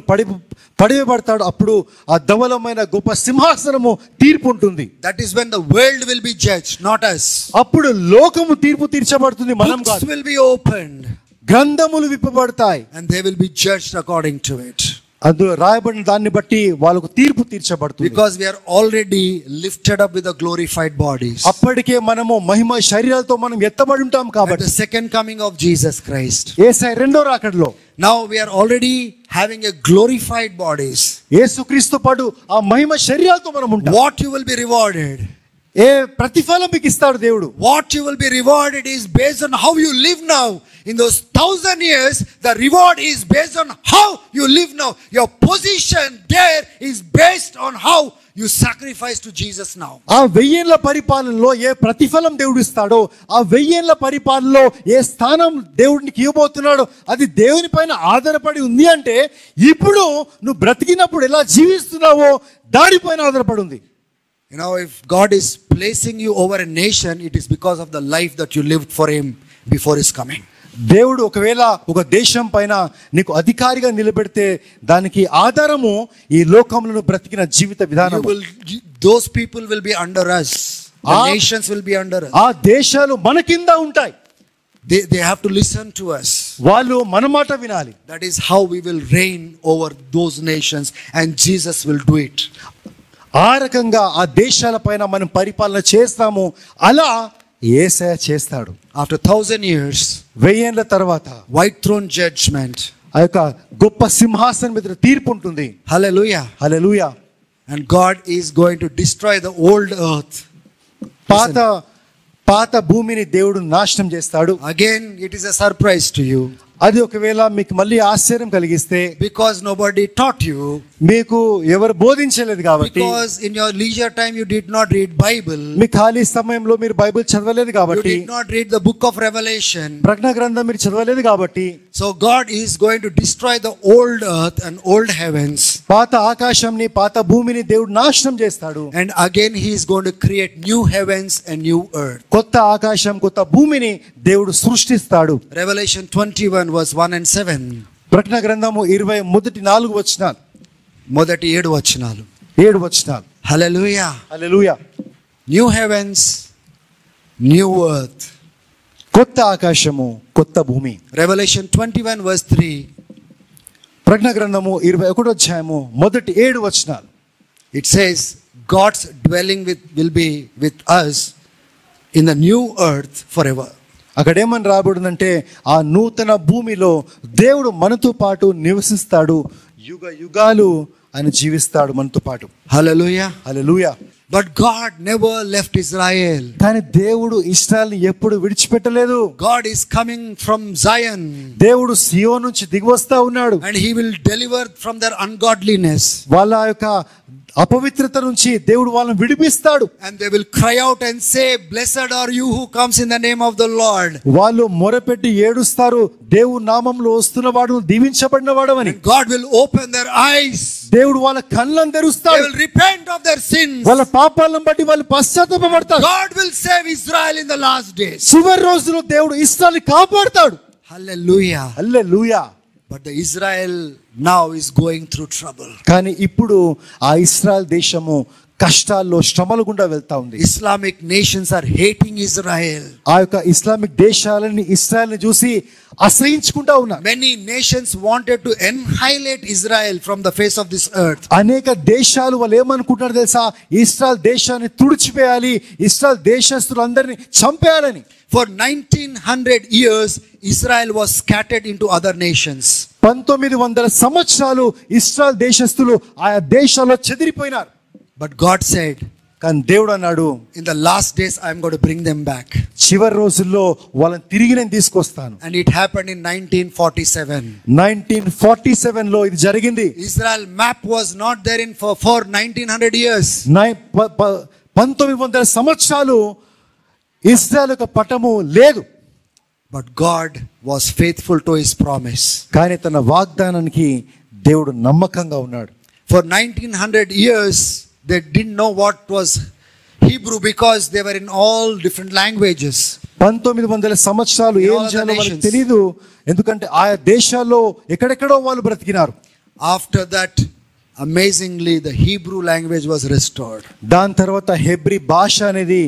పడివేయబడతాడు. అప్పుడు ఆ ధవలమైన గొప్ప సింహాసనము తీర్పు ఉంటుంది. That is when the world will be judged, not us. అప్పుడు లోకము తీర్పు తీర్చబడుతుంది, మనం Books కాదు. will be opened, గ్రంథములు విప్పబడతాయి, and they will be judged according to it. అందులో రాయబడిన దాన్ని బట్టి వాళ్ళకు తీర్పు తీర్చబడుతుంది. Because we are already lifted up with the glorified bodies. అప్పటికే మనము మహిమ శరీరాలతో మనం ఎత్తబడి ఉంటాం At కాబట్టి. the second coming of Jesus Christ. యేసయ్య రెండో రాకడలో Now we are already having a glorified bodies. యేసుక్రీస్తు పాటు ఆ మహిమ శరీరాలతో మనం ఉంటాం. What you will be rewarded? ఏ ప్రతిఫలం మీకు ఇస్తాడు దేవుడు? What you will be rewarded is based on how you live now. In those 1,000 years, the reward is based on how you live now. Your position there is based on how you sacrifice to Jesus now. ఆ 1000 ఏళ్ల పరిపాలనలో ఏ ప్రతిఫలం దేవుడు ఇస్తాడో, ఆ 1000 ఏళ్ల పరిపాలనలో ఏ స్థానం దేవుడికి ఇవ్వబోతున్నాడో అది దేవుని పైన ఆధారపడి ఉంది. అంటే ఇప్పుడు నువ్వు బ్రతికినప్పుడు ఎలా జీవిస్తున్నావో దానిపైన ఆధారపడి ఉంది. You know, if God is placing you over a nation, it is because of the life that you lived for Him before His coming. దేవుడు ఒకవేళ ఒక దేశం పైన నీకు అధికారిగా నిలబెడితే దానికి ఆధారము ఈ లోకంలో బ్రతికిన జీవిత విధానం. Those people will be under us. The nations will be under us. ఆ దేశాలు మన కింద ఉంటాయి. They have to listen to us. వాళ్ళు మన మాట వినాలి. That is how we will reign over those nations, and Jesus will do it. ఆ రకంగా ఆ దేశాల పైన మనం పరిపాలన చేస్తాము. అలా యేసయ్య చేస్తాడు. After 1,000 years, 1000 ఏళ్ల తర్వాత white throne judgment, ఆ యొక్క గొప్ప సింహాసనం మీద తీర్పు ఉంటుంది. hallelujah, hallelujah. and God is going to destroy the old earth. పాత భూమిని దేవుడు నాశనం చేస్తాడు. Again, it is a surprise to you. అది ఒకవేళ మీకు మళ్ళీ ఆశ్చర్యం కలిగిస్తే, because nobody taught you, మీకు ఎవరు బోధించలేదు కాబట్టి, because in your leisure time you did not read Bible, మీ ఖాళీ సమయంలో మీరు బైబిల్ చదవలేదు you కాబట్టి, did not read the book of Revelation. ప్రకటన గ్రంథం మీరు చదవలేదు కాబట్టి, so God is going to destroy the old earth and old heavens. పాత ఆకాశంని పాత భూమిని దేవుడు నాశనం చేస్తాడు. And again he is going to create new heavens and new earth. కొత్త ఆకాశం కొత్త భూమిని దేవుడు సృష్టిస్తాడు. Revelation 21 verse 1 and 7. ప్రకటన గ్రంథము 20 మొదటి 4 వచనాలు. మొదటి 7 వచనాలు. 7 వచనాలు. Hallelujah. హల్లెలూయా. New heavens, new earth. కొత్త ఆకాశము కొత్త భూమి. Revelation 21 verse 3. ప్రకటన గ్రంథము 21వ అధ్యాయము మొదటి 7 వచనాలు. It says God's dwelling will be with us in the new earth forever. అక్కడ ఏమని రాబడిందంటే ఆ నూతన భూమిలో దేవుడు మనతో పాటు నివసిస్తాడు, యుగ యుగాలు ఆయన జీవిస్తాడు మనతో పాటు. Hallelujah. Hallelujah. But God never left Israel. కానీ దేవుడు ఇశ్రాయేలుని ఎప్పుడు విడిచిపెట్టలేదు. God is coming from Zion. దేవుడు సియోను నుంచి దిగివస్తా ఉన్నాడు. And he will deliver from their ungodliness. వాళ్ళ యొక్క అపవిత్రత నుంచి దేవుడు వాళ్ళని విడిపిస్తాడు. And they will cry out and say, blessed are you who comes in the name of the Lord. వాళ్ళు మొరపెట్టి ఏడుస్తారు, దేవుని నామములో వస్తున్న వాడు దీవించబడిన వాడవని. God will open their eyes. దేవుడు వాళ్ళ కళ్ళను They తెరుస్తాడు. will repent of their sins. వాళ్ళ పాపాలను బట్టి వాళ్ళు పశ్చాత్తాపపడతారు. God will save Israel in the last days. చివరి రోజుల్లో దేవుడు ఇశ్రాయేలుని కాపాడుతాడు. Hallelujah. Hallelujah. But the Israel now is going through trouble. కానీ ఇప్పుడు ఆ ఇశ్రాయేల్ దేశము కష్టాల్లో శ్రమల గుండా వెళ్తా ఉంది. Islamic nations are hating Israel. ఆ యొక్క ఇస్లామిక్ దేశాలని ఇశ్రాయేల్ని చూసి అసహించుకుంటా ఉన్నారు. Many nations wanted to annihilate Israel from the face of this earth. అనేక దేశాలు వాళ్ళు ఏమనుకుంటున్నారు తెలుసా? ఇశ్రాయేల్ దేశాన్ని తుడిచివేయాలి, Israel దేశస్తులందరినీ చంపేయాలని. For 1900 years Israel was scattered into other nations. 1900 సంవత్సరాలు ఇశ్రాయేల్ దేశస్థులు ఆయా దేశాల్లో చెదిరిపోయినారు. But God said, కానీ దేవుడు అన్నాడు, in the last days I am going to bring them back. చివరి రోజుల్లో వాళ్ళని తిరిగి నేను తీసుకొస్తాను. And it happened in 1947. 1947 లో ఇది జరిగింది. Israel map was not there for 1900 years. 1900 సంవత్సరాలు ఇశ్రాయేల్ యొక్క పటము లేదు. But God was faithful to his promise. కానీ తన వాగ్దానానికి దేవుడు నమ్మకంగా ఉన్నాడు. For 1900 years they didn't know what was Hebrew because they were in all different languages. 1900 సంవత్సరాలు ఏం చేయాలో వాళ్ళకి తెలియదు, ఎందుకంటే ఆయా దేశాల్లో ఎక్కడెక్కడో వాళ్ళు బ్రతికినారు. After that, amazingly, the Hebrew language was restored. దాని తర్వాత హెబ్రీ భాష అనేది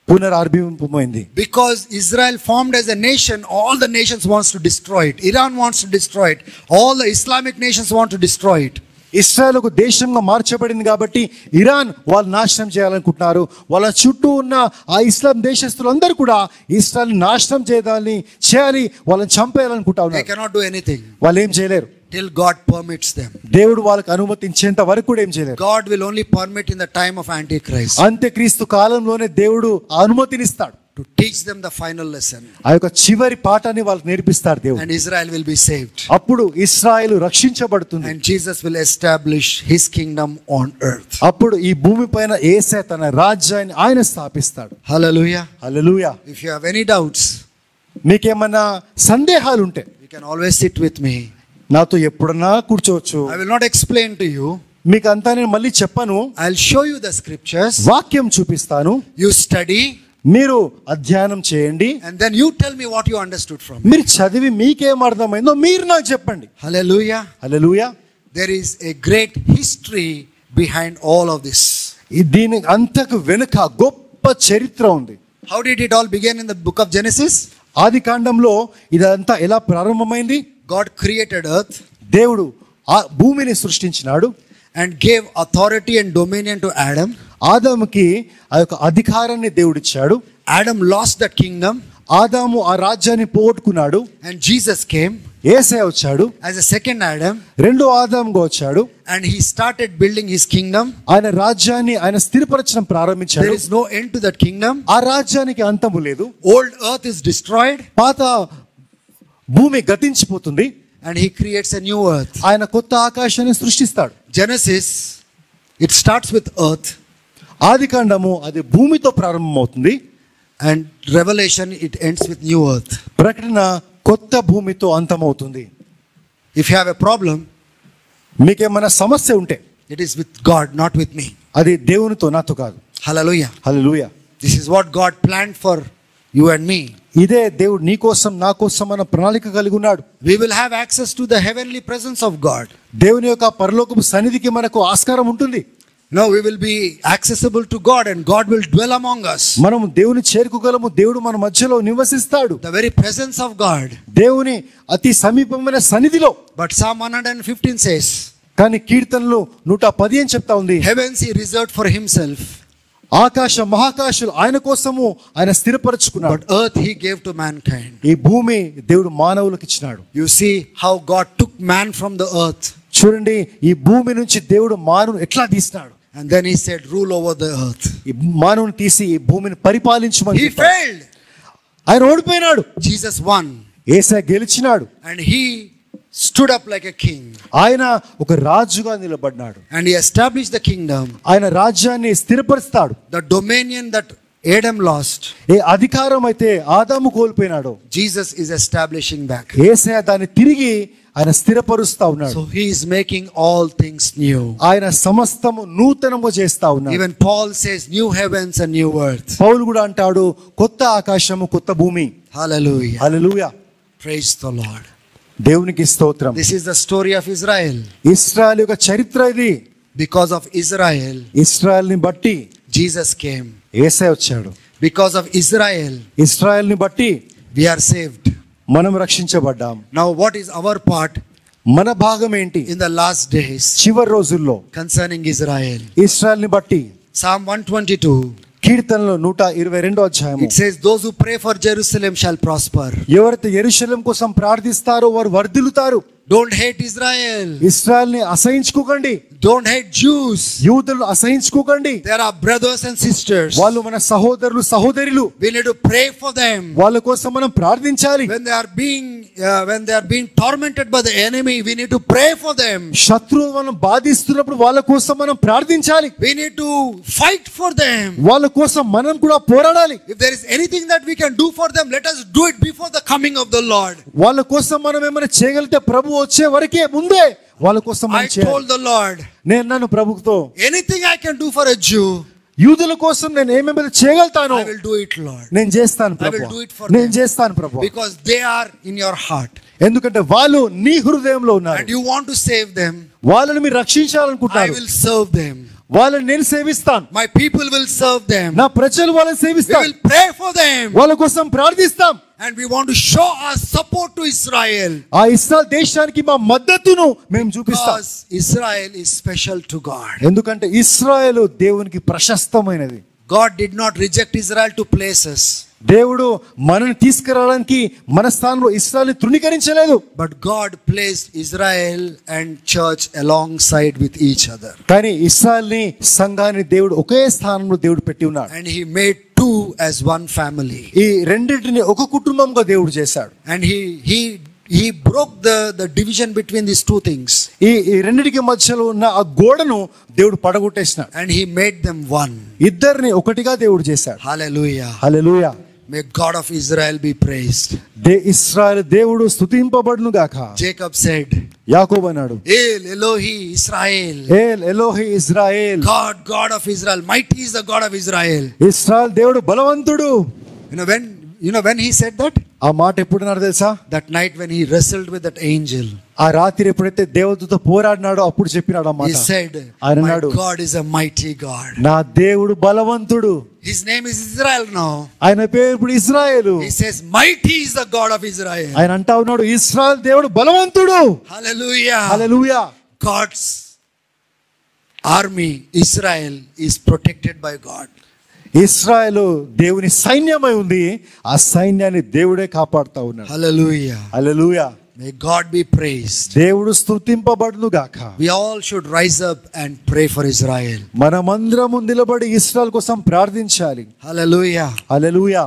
పునరార్భింపమైంది. Because Israel formed as a nation, all the nations wants to destroy it. Iran wants to destroy it. All the Islamic nations want to destroy it. Israel ఒక దేశంగా మార్చబడింది కాబట్టి Iran వాళ్ళు నాశనం చేయాలనుకుంటున్నారు. వాళ్ళ చుట్టూ ఉన్న ఆ ఇస్లాం దేశస్తులందరూ కూడా ఇశ్రాయేల్ నాశనం చేయాలి, వాళ్ళని చంపేయాలనుకుంటా They ఉన్నారు. cannot do anything వాళ్ళు ఏం చేయలేరు. till God permits them. దేవుడు వాళ్ళకి అనుమతించేంత వరకు కూడా ఏం చేయలేరు. God will only permit in the time of Antichrist. అంత్యక్రీస్తు కాలంలోనే దేవుడు అనుమతినిస్తాడు. To teach them the final lesson. ఆ యొక్క చివరి పాఠాన్ని వాళ్ళకి నేర్పిస్తాడు దేవుడు. And Israel will be saved. అప్పుడు ఇశ్రాయేలు రక్షించబడుతుంది. And Jesus will establish his kingdom on earth. అప్పుడు ఈ భూమి పైన యేసే తన రాజ్యాన్ని ఆయన స్థాపిస్తాడు. Hallelujah. Hallelujah. If you have any doubts, మీకేమన్నా సందేహాలు ఉంటే you can always sit with me. నాతో ఎప్పుడన్నా కూర్చోవచ్చు. I will not explain to you. మీకు అంతా నేను మళ్ళీ చెప్పను. I'll show you the scriptures. వాక్యం చూపిస్తాను. You study. మీరు అధ్యయనం చేయండి. And then you tell me what you understood from it. మీరు చదివి మీకేం అర్థమైందో మీరు నాకు చెప్పండి. Hallelujah. Hallelujah. There is a great history behind all of this. దీని అంతకు వెనుక గొప్ప చరిత్ర ఉంది. How did it all begin in the book of Genesis? ఆది కాండంలో ఇదంతా ఎలా ప్రారంభమైంది? God created earth. దేవుడు ఆ భూమిని సృష్టించినాడు. And gave authority and dominion to Adam. ఆదాముకి ఆ యొక్క అధికారాన్ని దేవుడిచ్చాడు. Adam lost that kingdom. ఆదాము ఆ రాజ్యాన్ని పోగొట్టుకున్నాడు. And Jesus came. యేసయ్య వచ్చాడు. As a second Adam. రెండో ఆదాముగా వచ్చాడు. And he started building his kingdom. ఆయన రాజ్యాన్ని ఆయన స్థిరపరచడం ప్రారంభించాడు. There is no end to that kingdom. ఆ రాజ్యానికి అంతము లేదు. Old earth is destroyed. పాత భూమి గతించిపోతుంది. And he creates a new earth. ఆయన కొత్త ఆకాశాన్ని సృష్టిస్తాడు. Genesis, it starts with earth. ఆది కాండము అది భూమితో ప్రారంభమవుతుంది. And Revelation, it ends with new earth. ప్రకటన కొత్త భూమితో అంతమవుతుంది. If you have a problem, మీకేమైనా సమస్య ఉంటే it is with God, not with me. అది దేవునితో నాతో కాదు. Hallelujah. Hallelujah. This is what God planned for you and me. ఇదే దేవుడు నీ కోసం నా కోసం అన్న ప్రణాళిక కలిగి ఉన్నాడు. We will have access to the heavenly presence of God. దేవుని యొక్క పరలోకపు సన్నిధికి మనకు ఆస్కారం ఉంటుంది. No, we will be accessible to God and God will dwell among us. మనం దేవుని చేరుకోగలము. దేవుడు మన మధ్యలో నివసిస్తాడు. The very presence of God. దేవుని అతి సమీపమైన సన్నిధిలో. But Psalm 115 says, కానీ కీర్తనలు 110 అని చెప్తా ఉంది, heavens he reserved for himself. ఆకాశ మహాకాశాలు ఆయన కోసము ఆయన స్థిరపరచుకున్నాడు. But earth he gave to mankind. ఈ భూమి దేవుడు మానవులకు ఇచ్చినాడు. You see how God took man from the earth. చూడండి ఈ భూమి నుంచి దేవుడు మానవుని ఎట్లా తీసినాడు. And then he said, rule over the earth. ఈ మానవుని తీసి ఈ భూమిని పరిపాలించమని He చెప్పాడు. failed. ఆయన ఓడిపోయినాడు. Jesus won. Yesayya గెలిచినాడు. And he stood up like a king. ఆయన ఒక రాజుగా నిలబడ్డాడు. And he established the kingdom. ఆయన రాజ్యాన్ని స్థిరపరుస్తాడు. The dominion that Adam lost, ఏ అధికారం అయితే ఆదాము కోల్పోయినాడో Jesus is establishing back. యేసయ్య దాన్ని తిరిగి ఆయన స్థిరపరుస్తా ఉన్నాడు. So he is making all things new. ఆయన సమస్తము నూతనము చేస్తా ఉన్నాడు. Even Paul says new heavens and new earth. పౌలు కూడా అంటాడు కొత్త ఆకాశము కొత్త భూమి. Hallelujah. Hallelujah. Praise the Lord. దేవునికి స్తోత్రం. This is the story of Israel. ఇశ్రాయేలు యొక్క చరిత్ర ఇది. Because of Israel, ఇశ్రాయేలుని బట్టి Jesus came. యేసయ్య వచ్చాడు. Because of Israel, ఇశ్రాయేలుని బట్టి we are saved. మనం రక్షించబడ్డాం. Now what is our part మన భాగం ఏంటి in the last days చివరి రోజుల్లో concerning Israel? ఇశ్రాయేలుని బట్టి Psalm 122, కీర్తనలు 122వ అధ్యాయం. It says, those who pray for Jerusalem shall prosper. ఎవరైతే యెరూషలేం కోసం ప్రార్థిస్తారో వారు వర్ధిల్లుతారు. Don't hate Israel. ఇశ్రాయేలుని అసహించుకోకండి. Don't hate Jews. యూదులను అసహించుకోకండి. They are brothers and sisters. వాళ్ళు మన సహోదరులు సహోదరులు. We need to pray for them. వాళ్ళ కోసం మనం ప్రార్థించాలి. When they are being tormented by the enemy, we need to pray for them. శత్రువు మనం బాధిస్తున్నప్పుడు వాళ్ళ కోసం మనం ప్రార్థించాలి. We need to fight for them. వాళ్ళ కోసం మనం కూడా పోరాడాలి. If there is anything that we can do for them, let us do it before the coming of the Lord. వాళ్ళ కోసం మనం ఏమైనా చేయగలిగితే ప్రభు వచ్చే వరకే ముందే వాళ్ళ కోసం I told the Lord, నేను నన్ను ప్రభుతో anything I can do for a Jew, యూదుల కోసం నేను ఏమేమైనా చేయగలుగుతాను I will do it, Lord. నేను చేస్తాను I will Prabhu. do it for నేను them. చేస్తాను ప్రభు. Because they are in your heart. ఎందుకంటే వాళ్ళు నీ హృదయంలో ఉన్నారు. And you want to save them. వాళ్ళని మీరు I రక్షించాలనుకుంటున్నారు. will serve them. వాళ్ళని నేను సేవిస్తాను. My people will serve them. నా ప్రజలు వాళ్ళని We సేవిస్తారు. will pray for them. వాళ్ళ కోసం ప్రార్థిస్తాం. And we want to show our support to Israel. ఆ ఇశ్రాయేల్ దేశానికి మా మద్దతును మేము చూపిస్తాం. Because Israel is special to God. ఎందుకంటే ఇశ్రాయేలు దేవునికి ప్రశస్తమైనది. God did not reject Israel to places. దేవుడు మనల్ని తీసుకురావడానికి మన స్థానంలో ఇశ్రాయేలుని తృణీకరించలేదు. But God placed Israel and church alongside with each other. కానీ ఇశ్రాయేలుని సంఘాన్ని దేవుడు ఒకే స్థానంలో దేవుడు పెట్టి ఉన్నాడు. And he made two as one family. ఈ రెండింటిని ఒక కుటుంబంగా దేవుడు చేశాడు. And he broke the division between these two things. ఈ రెండింటికి మధ్యలో ఉన్న ఆ గోడను దేవుడు పడగొట్టేసినాడు. And he made them one. ఇద్దరిని ఒకటిగా దేవుడు చేశాడు. Hallelujah. Hallelujah. May God of Israel be praised. ఇశ్రాయేలు దేవుడు స్తుతింపబడును గాక. Jacob said, యాకోబు అన్నాడు, El Elohi Israel. El Elohi Israel. God of Israel. Mighty is the God of Israel. ఇశ్రాయేలు దేవుడు బలవంతుడు. When he said that? ఆ మాట ఎప్పుడు అన్నాడు తెలుసా? That night when he wrestled with that angel. ఆ రాత్రి ఎప్పుడైతే దేవదూత పోరాడినాడో అప్పుడు చెప్పినాడు ఆ మాట. He said, my God is a mighty God. నా దేవుడు బలవంతుడు. His name is Israel now. ఆయన పేరు ఇప్పుడు Israel. He says, mighty is the God of Israel. ఆయన అంటా ఉన్నాడు, ఇశ్రాయేలు దేవుడు బలవంతుడు. Hallelujah. Hallelujah. God's army, Israel, is protected by God. ఇశ్రాయేలు దేవుని సైన్యమై ఉంది. ఆ సైన్యాన్ని దేవుడే కాపాడుతా ఉన్నాడు. Hallelujah. Hallelujah. May God be praised. దేవుడు స్తుతింపబడును గాక. We all should rise up and pray for Israel. మనమందరము నిలబడి ఇశ్రాయేలు కోసం ప్రార్థించాలి. Hallelujah. హల్లెలూయా.